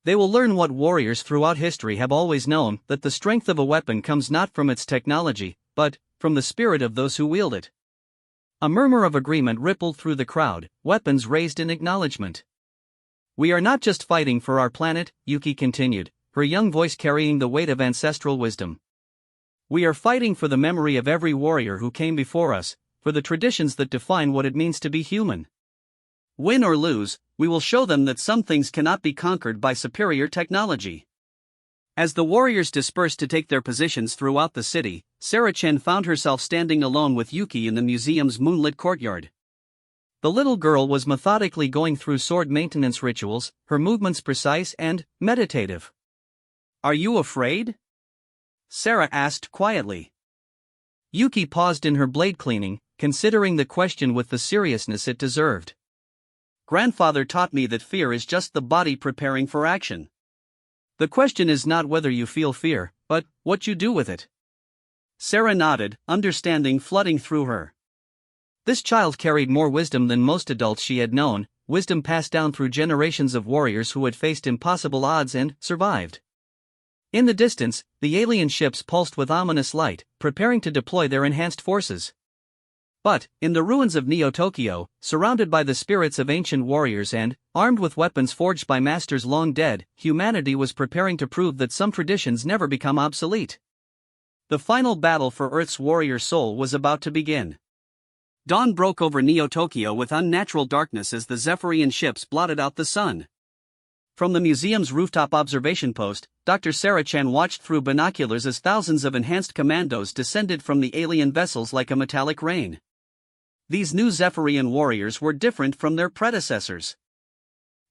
They will learn what warriors throughout history have always known, that the strength of a weapon comes not from its technology, but from the spirit of those who wield it." A murmur of agreement rippled through the crowd, weapons raised in acknowledgement. "We are not just fighting for our planet," Yuki continued, her young voice carrying the weight of ancestral wisdom. "We are fighting for the memory of every warrior who came before us, for the traditions that define what it means to be human. Win or lose, we will show them that some things cannot be conquered by superior technology." As the warriors dispersed to take their positions throughout the city, Sarah Chen found herself standing alone with Yuki in the museum's moonlit courtyard. The little girl was methodically going through sword maintenance rituals, her movements precise and meditative. "Are you afraid?" Sarah asked quietly. Yuki paused in her blade cleaning, considering the question with the seriousness it deserved. "Grandfather taught me that fear is just the body preparing for action. The question is not whether you feel fear, but what you do with it." Sarah nodded, understanding flooding through her. This child carried more wisdom than most adults she had known, wisdom passed down through generations of warriors who had faced impossible odds and survived. In the distance, the alien ships pulsed with ominous light, preparing to deploy their enhanced forces. But, in the ruins of Neo-Tokyo, surrounded by the spirits of ancient warriors and, armed with weapons forged by masters long dead, humanity was preparing to prove that some traditions never become obsolete. The final battle for Earth's warrior soul was about to begin. Dawn broke over Neo-Tokyo with unnatural darkness as the Zephyrian ships blotted out the sun. From the museum's rooftop observation post, Dr. Sarah Chan watched through binoculars as thousands of enhanced commandos descended from the alien vessels like a metallic rain. These new Zephyrian warriors were different from their predecessors.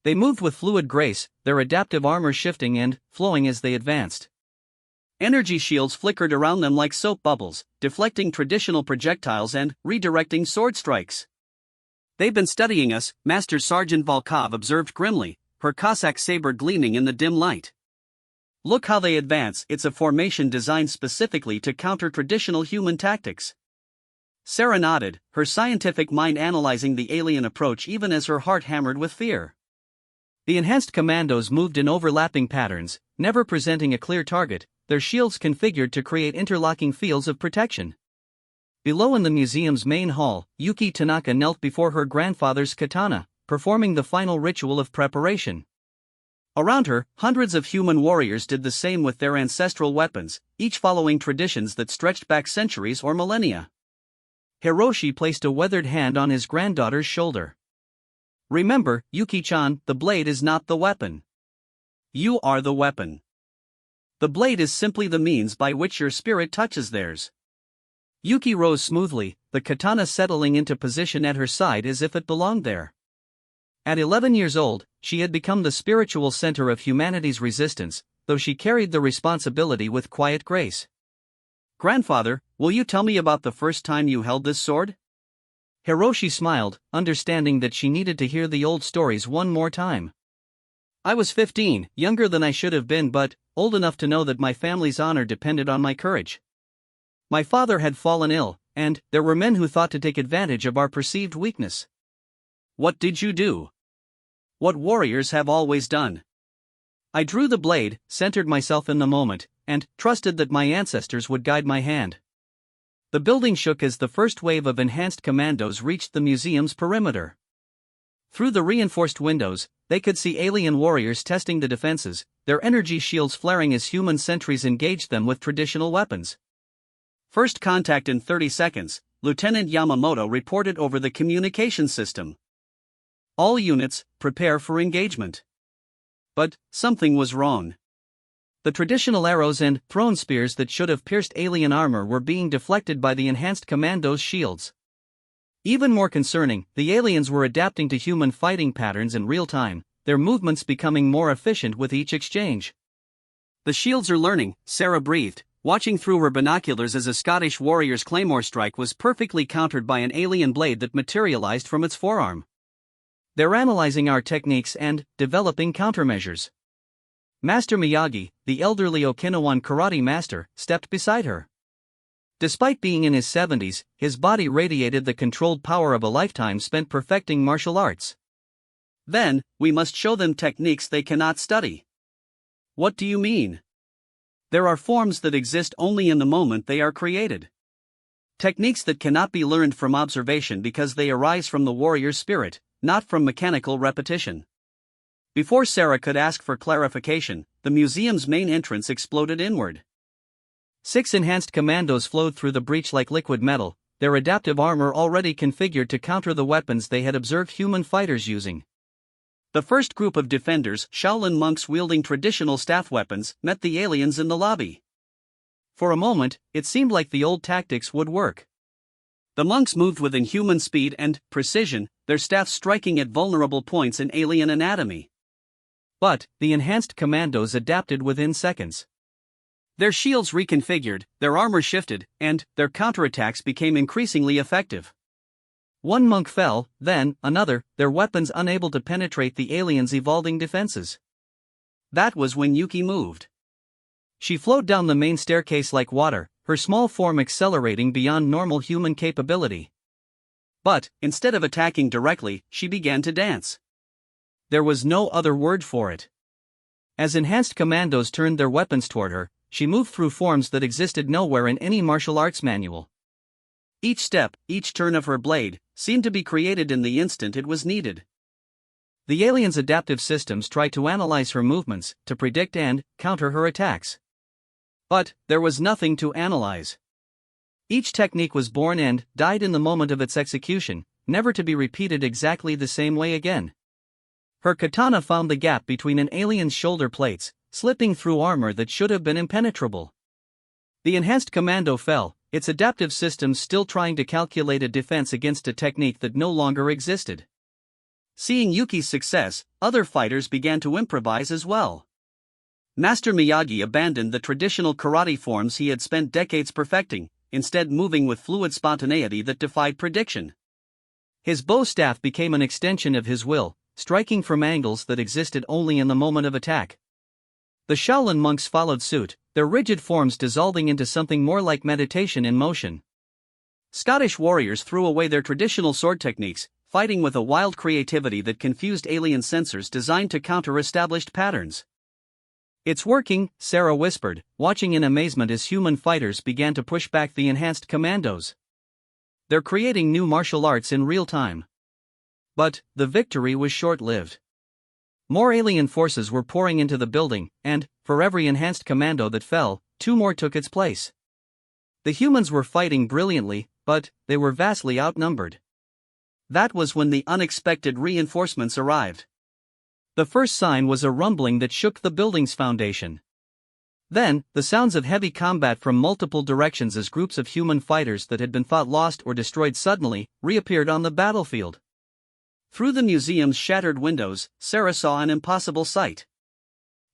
They moved with fluid grace, their adaptive armor shifting and flowing as they advanced. Energy shields flickered around them like soap bubbles, deflecting traditional projectiles and redirecting sword strikes. "They've been studying us," Master Sergeant Volkov observed grimly, her Cossack saber gleaming in the dim light. "Look how they advance, it's a formation designed specifically to counter traditional human tactics." Sarah nodded, her scientific mind analyzing the alien approach even as her heart hammered with fear. The enhanced commandos moved in overlapping patterns, never presenting a clear target, their shields configured to create interlocking fields of protection. Below in the museum's main hall, Yuki Tanaka knelt before her grandfather's katana, performing the final ritual of preparation. Around her, hundreds of human warriors did the same with their ancestral weapons, each following traditions that stretched back centuries or millennia. Hiroshi placed a weathered hand on his granddaughter's shoulder. "Remember, Yuki-chan, the blade is not the weapon. You are the weapon. The blade is simply the means by which your spirit touches theirs." Yuki rose smoothly, the katana settling into position at her side as if it belonged there. At 11 years old, she had become the spiritual center of humanity's resistance, though she carried the responsibility with quiet grace. "Grandfather, will you tell me about the first time you held this sword?" Hiroshi smiled, understanding that she needed to hear the old stories one more time. "I was 15, younger than I should have been but old enough to know that my family's honor depended on my courage. My father had fallen ill, and there were men who thought to take advantage of our perceived weakness." "What did you do?" "What warriors have always done. I drew the blade, centered myself in the moment, and trusted that my ancestors would guide my hand." The building shook as the first wave of enhanced commandos reached the museum's perimeter. Through the reinforced windows, they could see alien warriors testing the defenses, their energy shields flaring as human sentries engaged them with traditional weapons. "First contact in 30 seconds, Lieutenant Yamamoto reported over the communication system. All units, prepare for engagement." But something was wrong. The traditional arrows and thrown spears that should have pierced alien armor were being deflected by the enhanced commandos' shields. Even more concerning, the aliens were adapting to human fighting patterns in real time, their movements becoming more efficient with each exchange. "The shields are learning," Sarah breathed, watching through her binoculars as a Scottish warrior's claymore strike was perfectly countered by an alien blade that materialized from its forearm. "They're analyzing our techniques and developing countermeasures." Master Miyagi, the elderly Okinawan karate master, stepped beside her. Despite being in his 70s, his body radiated the controlled power of a lifetime spent perfecting martial arts. "Then, we must show them techniques they cannot study." "What do you mean?" "There are forms that exist only in the moment they are created. Techniques that cannot be learned from observation because they arise from the warrior's spirit, not from mechanical repetition." Before Sarah could ask for clarification, the museum's main entrance exploded inward. 6 enhanced commandos flowed through the breach like liquid metal, their adaptive armor already configured to counter the weapons they had observed human fighters using. The first group of defenders, Shaolin monks wielding traditional staff weapons, met the aliens in the lobby. For a moment, it seemed like the old tactics would work. The monks moved with inhuman speed and precision, their staffs striking at vulnerable points in alien anatomy. But the enhanced commandos adapted within seconds. Their shields reconfigured, their armor shifted, and their counterattacks became increasingly effective. One monk fell, then another, their weapons unable to penetrate the aliens' evolving defenses. That was when Yuki moved. She flowed down the main staircase like water, her small form accelerating beyond normal human capability. But, instead of attacking directly, she began to dance. There was no other word for it. As enhanced commandos turned their weapons toward her, she moved through forms that existed nowhere in any martial arts manual. Each step, each turn of her blade, seemed to be created in the instant it was needed. The alien's adaptive systems tried to analyze her movements, to predict and counter her attacks. But there was nothing to analyze. Each technique was born and died in the moment of its execution, never to be repeated exactly the same way again. Her katana found the gap between an alien's shoulder plates, slipping through armor that should have been impenetrable. The enhanced commando fell, its adaptive systems still trying to calculate a defense against a technique that no longer existed. Seeing Yuki's success, other fighters began to improvise as well. Master Miyagi abandoned the traditional karate forms he had spent decades perfecting, instead moving with fluid spontaneity that defied prediction. His bow staff became an extension of his will, striking from angles that existed only in the moment of attack. The Shaolin monks followed suit, their rigid forms dissolving into something more like meditation in motion. Scottish warriors threw away their traditional sword techniques, fighting with a wild creativity that confused alien sensors designed to counter established patterns. "It's working," Sarah whispered, watching in amazement as human fighters began to push back the enhanced commandos. "They're creating new martial arts in real time." But the victory was short-lived. More alien forces were pouring into the building, and, for every enhanced commando that fell, 2 more took its place. The humans were fighting brilliantly, but they were vastly outnumbered. That was when the unexpected reinforcements arrived. The first sign was a rumbling that shook the building's foundation. Then, the sounds of heavy combat from multiple directions as groups of human fighters that had been thought lost or destroyed suddenly reappeared on the battlefield. Through the museum's shattered windows, Sarah saw an impossible sight.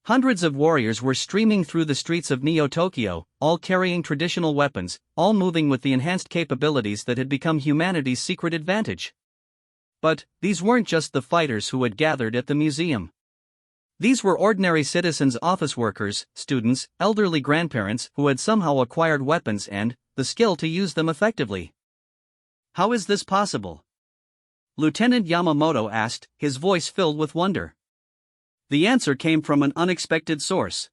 Hundreds of warriors were streaming through the streets of Neo-Tokyo, all carrying traditional weapons, all moving with the enhanced capabilities that had become humanity's secret advantage. But these weren't just the fighters who had gathered at the museum. These were ordinary citizens, office workers, students, elderly grandparents who had somehow acquired weapons and the skill to use them effectively. "How is this possible?" Lieutenant Yamamoto asked, his voice filled with wonder. The answer came from an unexpected source.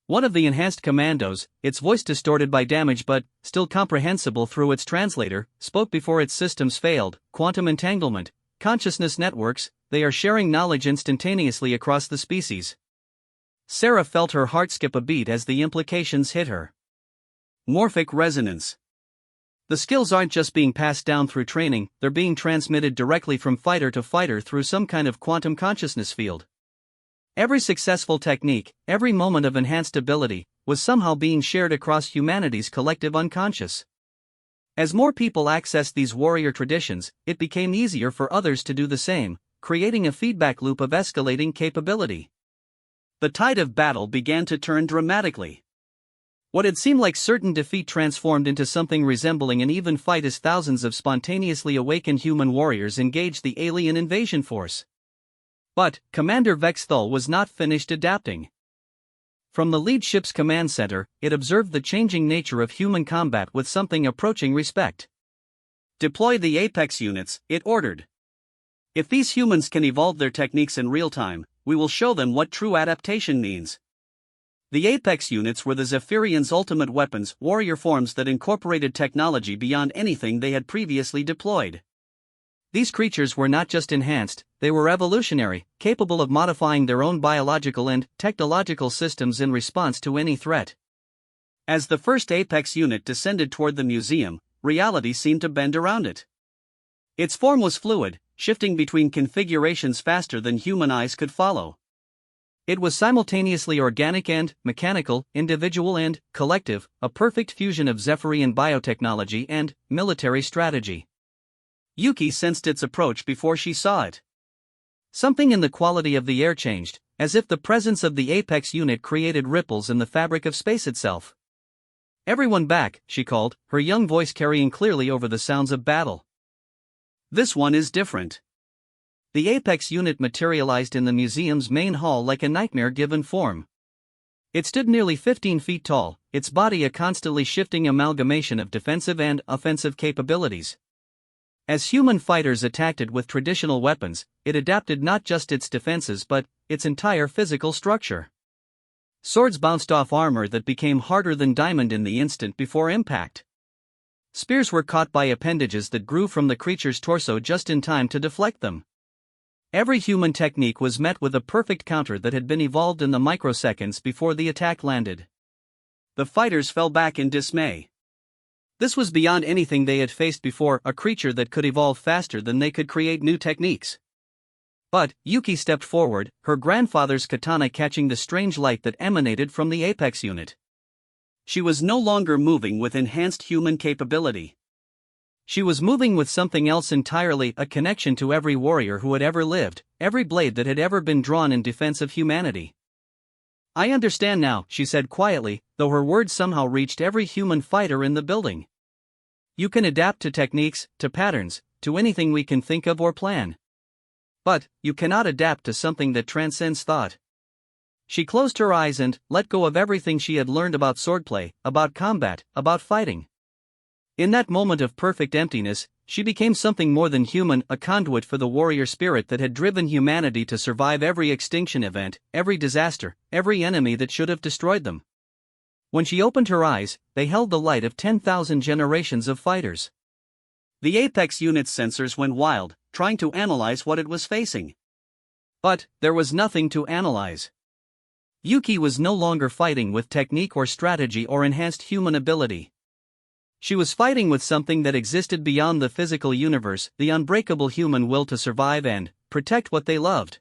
One of the enhanced commandos, its voice distorted by damage but still comprehensible through its translator, spoke before its systems failed. "Quantum entanglement, consciousness networks, they are sharing knowledge instantaneously across the species." Sarah felt her heart skip a beat as the implications hit her. Morphic resonance. The skills aren't just being passed down through training, they're being transmitted directly from fighter to fighter through some kind of quantum consciousness field. Every successful technique, every moment of enhanced ability, was somehow being shared across humanity's collective unconscious. As more people accessed these warrior traditions, it became easier for others to do the same, creating a feedback loop of escalating capability. The tide of battle began to turn dramatically. What had seemed like certain defeat transformed into something resembling an even fight as thousands of spontaneously awakened human warriors engaged the alien invasion force. But Commander Vexthal was not finished adapting. From the lead ship's command center, it observed the changing nature of human combat with something approaching respect. "Deploy the Apex units," it ordered. "If these humans can evolve their techniques in real time, we will show them what true adaptation means." The Apex units were the Zephyrians' ultimate weapons, warrior forms that incorporated technology beyond anything they had previously deployed. These creatures were not just enhanced, they were evolutionary, capable of modifying their own biological and technological systems in response to any threat. As the first Apex unit descended toward the museum, reality seemed to bend around it. Its form was fluid, shifting between configurations faster than human eyes could follow. It was simultaneously organic and mechanical, individual and collective, a perfect fusion of Zephyrian biotechnology and military strategy. Yuki sensed its approach before she saw it. Something in the quality of the air changed, as if the presence of the Apex unit created ripples in the fabric of space itself. "Everyone back," she called, her young voice carrying clearly over the sounds of battle. "This one is different." The Apex unit materialized in the museum's main hall like a nightmare-given form. It stood nearly 15 feet tall, its body a constantly shifting amalgamation of defensive and offensive capabilities. As human fighters attacked it with traditional weapons, it adapted not just its defenses but its entire physical structure. Swords bounced off armor that became harder than diamond in the instant before impact. Spears were caught by appendages that grew from the creature's torso just in time to deflect them. Every human technique was met with a perfect counter that had been evolved in the microseconds before the attack landed. The fighters fell back in dismay. This was beyond anything they had faced before, a creature that could evolve faster than they could create new techniques. But Yuki stepped forward, her grandfather's katana catching the strange light that emanated from the apex unit. She was no longer moving with enhanced human capability. She was moving with something else entirely, a connection to every warrior who had ever lived, every blade that had ever been drawn in defense of humanity. "I understand now," she said quietly, though her words somehow reached every human fighter in the building. "You can adapt to techniques, to patterns, to anything we can think of or plan. But you cannot adapt to something that transcends thought." She closed her eyes and let go of everything she had learned about swordplay, about combat, about fighting. In that moment of perfect emptiness, she became something more than human, a conduit for the warrior spirit that had driven humanity to survive every extinction event, every disaster, every enemy that should have destroyed them. When she opened her eyes, they held the light of 10,000 generations of fighters. The Apex unit's sensors went wild, trying to analyze what it was facing. But there was nothing to analyze. Yuki was no longer fighting with technique or strategy or enhanced human ability. She was fighting with something that existed beyond the physical universe, the unbreakable human will to survive and protect what they loved.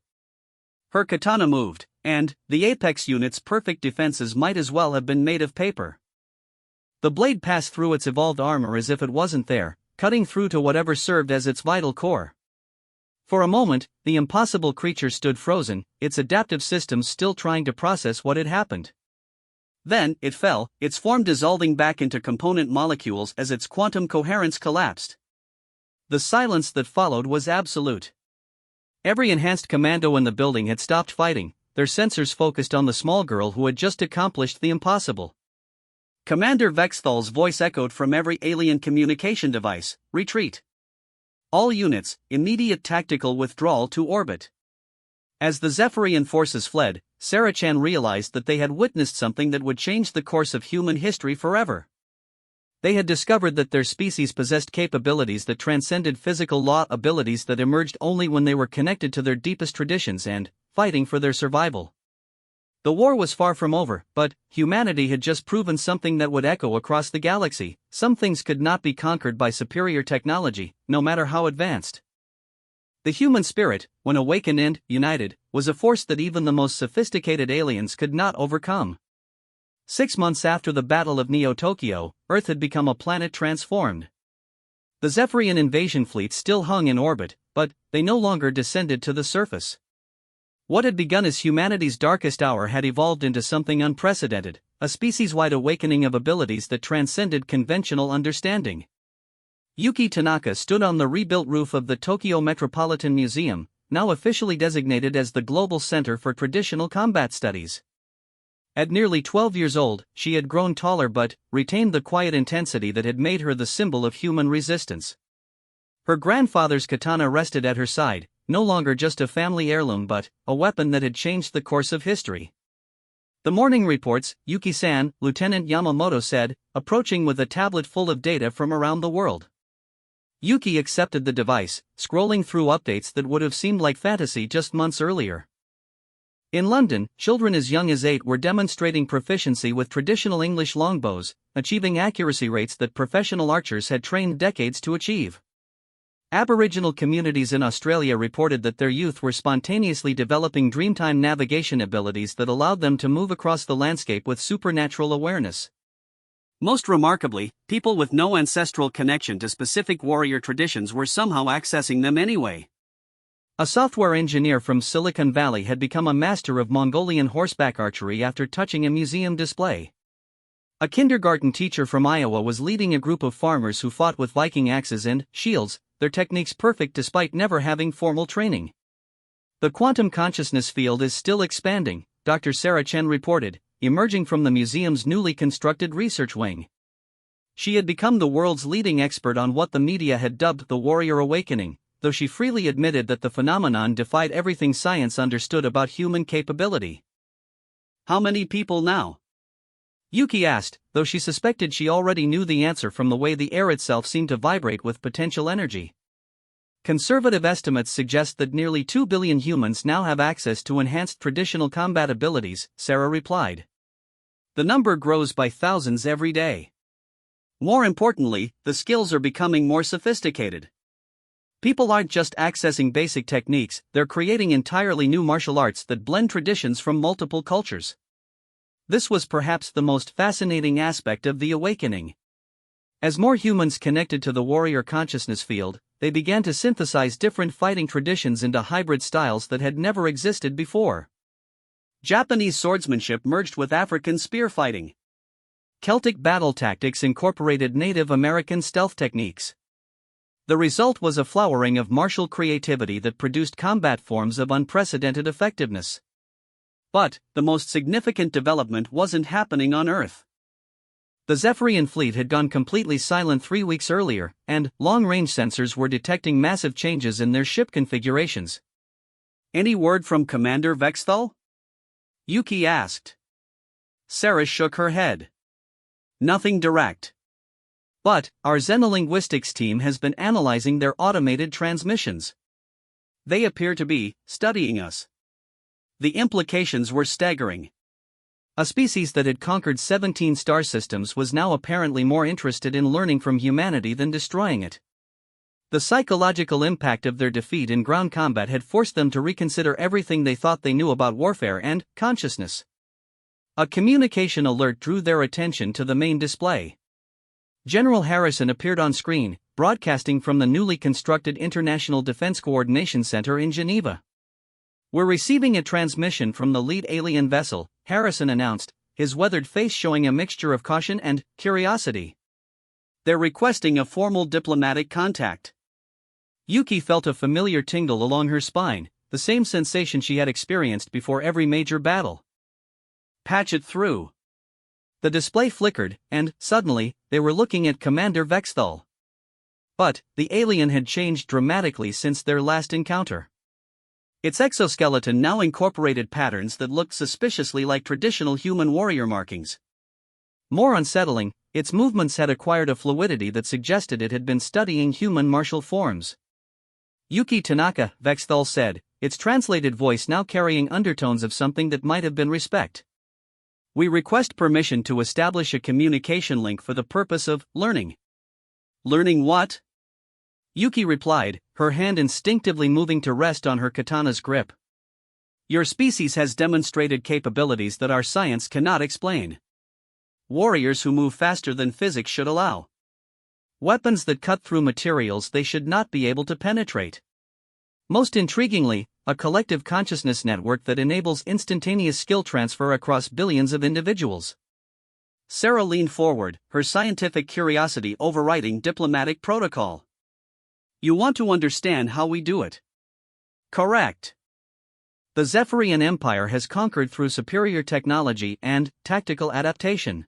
Her katana moved, and the Apex unit's perfect defenses might as well have been made of paper. The blade passed through its evolved armor as if it wasn't there, cutting through to whatever served as its vital core. For a moment, the impossible creature stood frozen, its adaptive systems still trying to process what had happened. Then, it fell, its form dissolving back into component molecules as its quantum coherence collapsed. The silence that followed was absolute. Every enhanced commando in the building had stopped fighting, their sensors focused on the small girl who had just accomplished the impossible. Commander Vexthal's voice echoed from every alien communication device: "Retreat. All units, immediate tactical withdrawal to orbit." As the Zephyrian forces fled, Sarah-chan realized that they had witnessed something that would change the course of human history forever. They had discovered that their species possessed capabilities that transcended physical law, abilities that emerged only when they were connected to their deepest traditions and fighting for their survival. The war was far from over, but humanity had just proven something that would echo across the galaxy: some things could not be conquered by superior technology, no matter how advanced. The human spirit, when awakened and united, was a force that even the most sophisticated aliens could not overcome. 6 months after the Battle of Neo-Tokyo, Earth had become a planet transformed. The Zephyrian invasion fleet still hung in orbit, but they no longer descended to the surface. What had begun as humanity's darkest hour had evolved into something unprecedented, a species-wide awakening of abilities that transcended conventional understanding. Yuki Tanaka stood on the rebuilt roof of the Tokyo Metropolitan Museum, now officially designated as the Global Center for Traditional Combat Studies. At nearly 12 years old, she had grown taller but retained the quiet intensity that had made her the symbol of human resistance. Her grandfather's katana rested at her side, no longer just a family heirloom but a weapon that had changed the course of history. The morning reports, Yuki-san, Lieutenant Yamamoto said, approaching with a tablet full of data from around the world. Yuki accepted the device, scrolling through updates that would have seemed like fantasy just months earlier. In London, children as young as 8 were demonstrating proficiency with traditional English longbows, achieving accuracy rates that professional archers had trained decades to achieve. Aboriginal communities in Australia reported that their youth were spontaneously developing dreamtime navigation abilities that allowed them to move across the landscape with supernatural awareness. Most remarkably, people with no ancestral connection to specific warrior traditions were somehow accessing them anyway. A software engineer from Silicon Valley had become a master of Mongolian horseback archery after touching a museum display. A kindergarten teacher from Iowa was leading a group of farmers who fought with Viking axes and shields, their techniques perfect despite never having formal training. The quantum consciousness field is still expanding, Dr. Sarah Chen reported, emerging from the museum's newly constructed research wing. She had become the world's leading expert on what the media had dubbed the Warrior Awakening, though she freely admitted that the phenomenon defied everything science understood about human capability. How many people now? Yuki asked, though she suspected she already knew the answer from the way the air itself seemed to vibrate with potential energy. Conservative estimates suggest that nearly 2 billion humans now have access to enhanced traditional combat abilities, Sarah replied. The number grows by thousands every day. More importantly, the skills are becoming more sophisticated. People aren't just accessing basic techniques, they're creating entirely new martial arts that blend traditions from multiple cultures. This was perhaps the most fascinating aspect of the awakening. As more humans connected to the warrior consciousness field, they began to synthesize different fighting traditions into hybrid styles that had never existed before. Japanese swordsmanship merged with African spear fighting. Celtic battle tactics incorporated Native American stealth techniques. The result was a flowering of martial creativity that produced combat forms of unprecedented effectiveness. But, the most significant development wasn't happening on Earth. The Zephyrian fleet had gone completely silent 3 weeks earlier, and long-range sensors were detecting massive changes in their ship configurations. Any word from Commander Vexthal? Yuki asked. Sarah shook her head. Nothing direct. But, our xenolinguistics team has been analyzing their automated transmissions. They appear to be studying us. The implications were staggering. A species that had conquered 17 star systems was now apparently more interested in learning from humanity than destroying it. The psychological impact of their defeat in ground combat had forced them to reconsider everything they thought they knew about warfare and consciousness. A communication alert drew their attention to the main display. General Harrison appeared on screen, broadcasting from the newly constructed International Defense Coordination Center in Geneva. We're receiving a transmission from the lead alien vessel, Harrison announced, his weathered face showing a mixture of caution and curiosity. They're requesting a formal diplomatic contact. Yuki felt a familiar tingle along her spine, the same sensation she had experienced before every major battle. Patch it through. The display flickered, and, suddenly, they were looking at Commander Vexthal. But, the alien had changed dramatically since their last encounter. Its exoskeleton now incorporated patterns that looked suspiciously like traditional human warrior markings. More unsettling, its movements had acquired a fluidity that suggested it had been studying human martial forms. Yuki Tanaka, Vexthal said, its translated voice now carrying undertones of something that might have been respect. We request permission to establish a communication link for the purpose of learning. Learning what? Yuki replied, her hand instinctively moving to rest on her katana's grip. Your species has demonstrated capabilities that our science cannot explain. Warriors who move faster than physics should allow. Weapons that cut through materials they should not be able to penetrate. Most intriguingly, a collective consciousness network that enables instantaneous skill transfer across billions of individuals. Sarah leaned forward, her scientific curiosity overriding diplomatic protocol. You want to understand how we do it? Correct. The Zephyrian Empire has conquered through superior technology and tactical adaptation.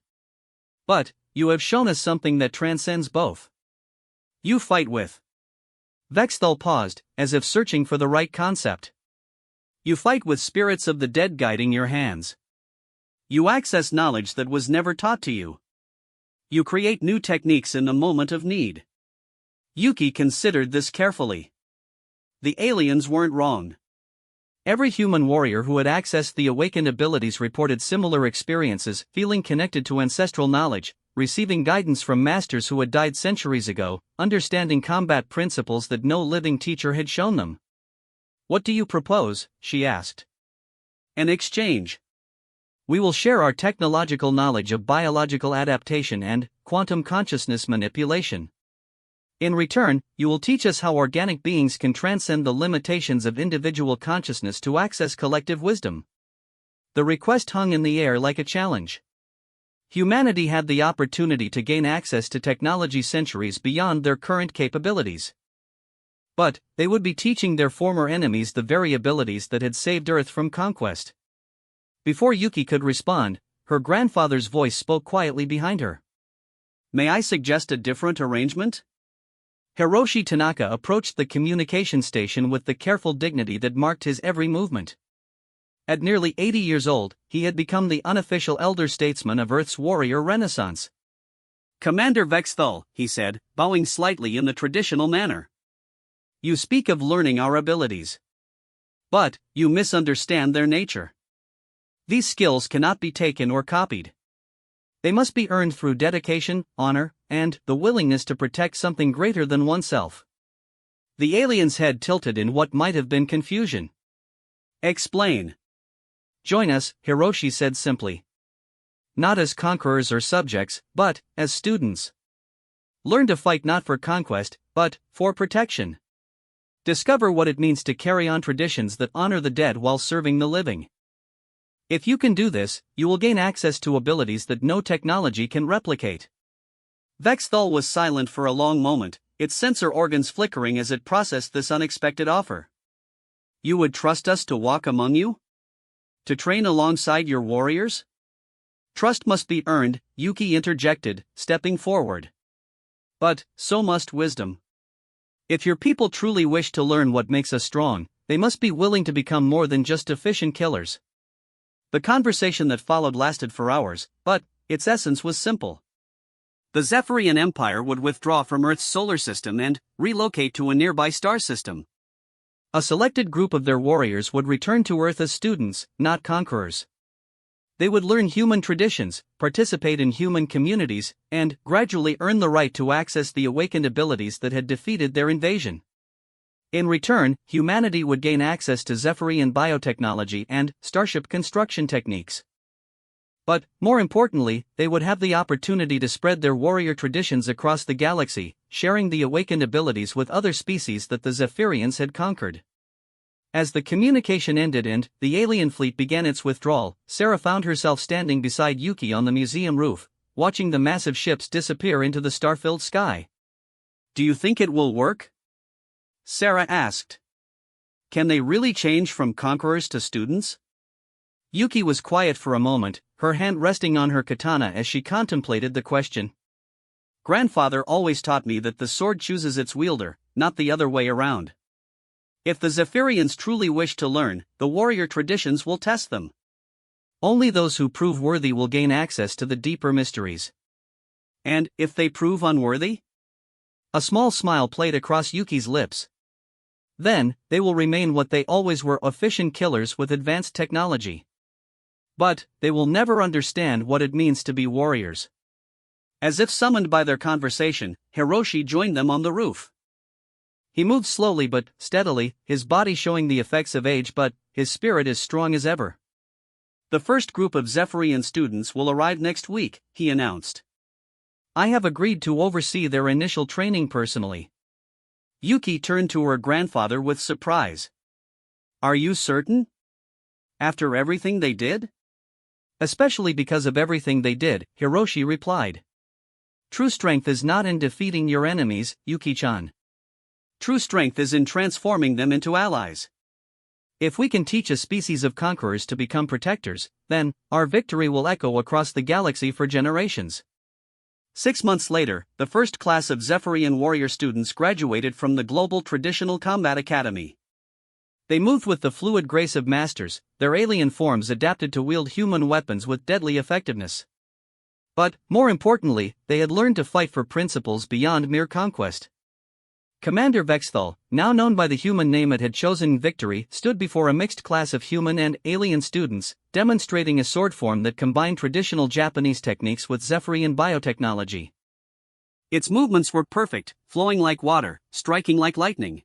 But, you have shown us something that transcends both. You fight with. Vexthal paused, as if searching for the right concept. You fight with spirits of the dead guiding your hands. You access knowledge that was never taught to you. You create new techniques in the moment of need. Yuki considered this carefully. The aliens weren't wrong. Every human warrior who had accessed the awakened abilities reported similar experiences, feeling connected to ancestral knowledge, receiving guidance from masters who had died centuries ago, understanding combat principles that no living teacher had shown them. What do you propose? She asked. An exchange. We will share our technological knowledge of biological adaptation and quantum consciousness manipulation. In return, you will teach us how organic beings can transcend the limitations of individual consciousness to access collective wisdom. The request hung in the air like a challenge. Humanity had the opportunity to gain access to technology centuries beyond their current capabilities. But, they would be teaching their former enemies the very abilities that had saved Earth from conquest. Before Yuki could respond, her grandfather's voice spoke quietly behind her. May I suggest a different arrangement? Hiroshi Tanaka approached the communication station with the careful dignity that marked his every movement. At nearly 80 years old, he had become the unofficial elder statesman of Earth's warrior renaissance. "Commander Vexthal," he said, bowing slightly in the traditional manner. "You speak of learning our abilities. But, you misunderstand their nature. These skills cannot be taken or copied. They must be earned through dedication, honor, and the willingness to protect something greater than oneself." The alien's head tilted in what might have been confusion. "Explain." "Join us," Hiroshi said simply. "Not as conquerors or subjects, but as students. Learn to fight not for conquest, but for protection. Discover what it means to carry on traditions that honor the dead while serving the living. If you can do this, you will gain access to abilities that no technology can replicate." Vexthal was silent for a long moment, its sensor organs flickering as it processed this unexpected offer. "You would trust us to walk among you? To train alongside your warriors?" "Trust must be earned," Yuki interjected, stepping forward. "But, so must wisdom. If your people truly wish to learn what makes us strong, they must be willing to become more than just efficient killers." The conversation that followed lasted for hours, but its essence was simple. The Zephyrian Empire would withdraw from Earth's solar system and relocate to a nearby star system. A selected group of their warriors would return to Earth as students, not conquerors. They would learn human traditions, participate in human communities, and gradually earn the right to access the awakened abilities that had defeated their invasion. In return, humanity would gain access to Zephyrian biotechnology and starship construction techniques. But, more importantly, they would have the opportunity to spread their warrior traditions across the galaxy, sharing the awakened abilities with other species that the Zephyrians had conquered. As the communication ended and the alien fleet began its withdrawal, Sarah found herself standing beside Yuki on the museum roof, watching the massive ships disappear into the star-filled sky. "Do you think it will work?" Sarah asked. "Can they really change from conquerors to students?" Yuki was quiet for a moment, her hand resting on her katana as she contemplated the question. "Grandfather always taught me that the sword chooses its wielder, not the other way around. If the Zephyrians truly wish to learn, the warrior traditions will test them. Only those who prove worthy will gain access to the deeper mysteries. And if they prove unworthy?" A small smile played across Yuki's lips. "Then, they will remain what they always were, efficient killers with advanced technology. But, they will never understand what it means to be warriors." As if summoned by their conversation, Hiroshi joined them on the roof. He moved slowly but steadily, his body showing the effects of age but his spirit as strong as ever. "The first group of Zephyrian students will arrive next week," he announced. "I have agreed to oversee their initial training personally." Yuki turned to her grandfather with surprise. "Are you certain? After everything they did?" "Especially because of everything they did," Hiroshi replied. "True strength is not in defeating your enemies, Yuki-chan. True strength is in transforming them into allies. If we can teach a species of conquerors to become protectors, then our victory will echo across the galaxy for generations." 6 months later, the first class of Zephyrian warrior students graduated from the Global Traditional Combat Academy. They moved with the fluid grace of masters, their alien forms adapted to wield human weapons with deadly effectiveness. But, more importantly, they had learned to fight for principles beyond mere conquest. Commander Vexthal, now known by the human name it had chosen, Victory, stood before a mixed class of human and alien students, demonstrating a sword form that combined traditional Japanese techniques with Zephyrian biotechnology. Its movements were perfect, flowing like water, striking like lightning.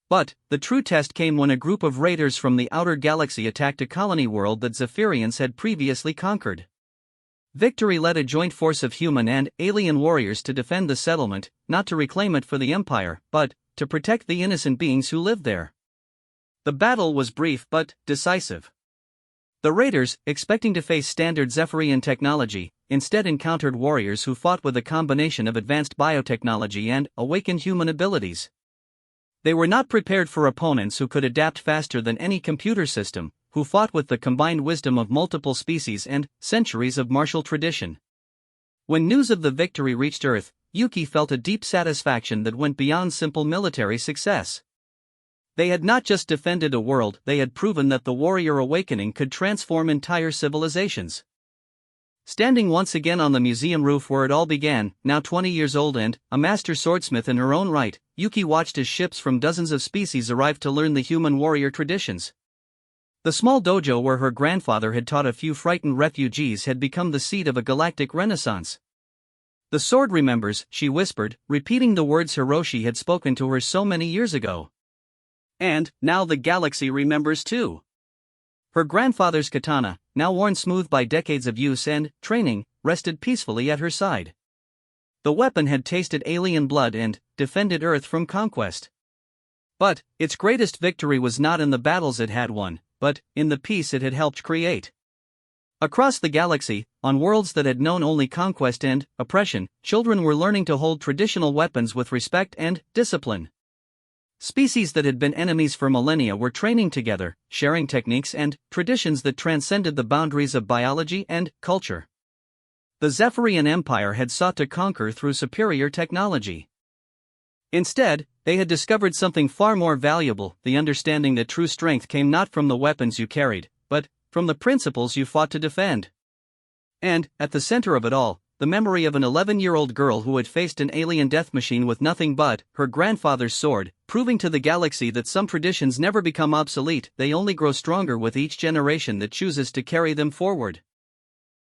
But, the true test came when a group of raiders from the outer galaxy attacked a colony world that Zephyrians had previously conquered. Victory led a joint force of human and alien warriors to defend the settlement, not to reclaim it for the Empire, but to protect the innocent beings who lived there. The battle was brief but decisive. The raiders, expecting to face standard Zephyrian technology, instead encountered warriors who fought with a combination of advanced biotechnology and awakened human abilities. They were not prepared for opponents who could adapt faster than any computer system, who fought with the combined wisdom of multiple species and centuries of martial tradition. When news of the victory reached Earth, Yuki felt a deep satisfaction that went beyond simple military success. They had not just defended a world, they had proven that the warrior awakening could transform entire civilizations. Standing once again on the museum roof where it all began, now 20 years old and a master swordsmith in her own right, Yuki watched as ships from dozens of species arrived to learn the human warrior traditions. The small dojo where her grandfather had taught a few frightened refugees had become the seat of a galactic renaissance. "The sword remembers," she whispered, repeating the words Hiroshi had spoken to her so many years ago. "And now the galaxy remembers too." Her grandfather's katana, now worn smooth by decades of use and training, rested peacefully at her side. The weapon had tasted alien blood and defended Earth from conquest. But its greatest victory was not in the battles it had won, but in the peace it had helped create. Across the galaxy, on worlds that had known only conquest and oppression, children were learning to hold traditional weapons with respect and discipline. Species that had been enemies for millennia were training together, sharing techniques and traditions that transcended the boundaries of biology and culture. The Zephyrian Empire had sought to conquer through superior technology. Instead, they had discovered something far more valuable, the understanding that true strength came not from the weapons you carried, but from the principles you fought to defend. And, at the center of it all, the memory of an 11-year-old girl who had faced an alien death machine with nothing but her grandfather's sword, proving to the galaxy that some traditions never become obsolete, they only grow stronger with each generation that chooses to carry them forward.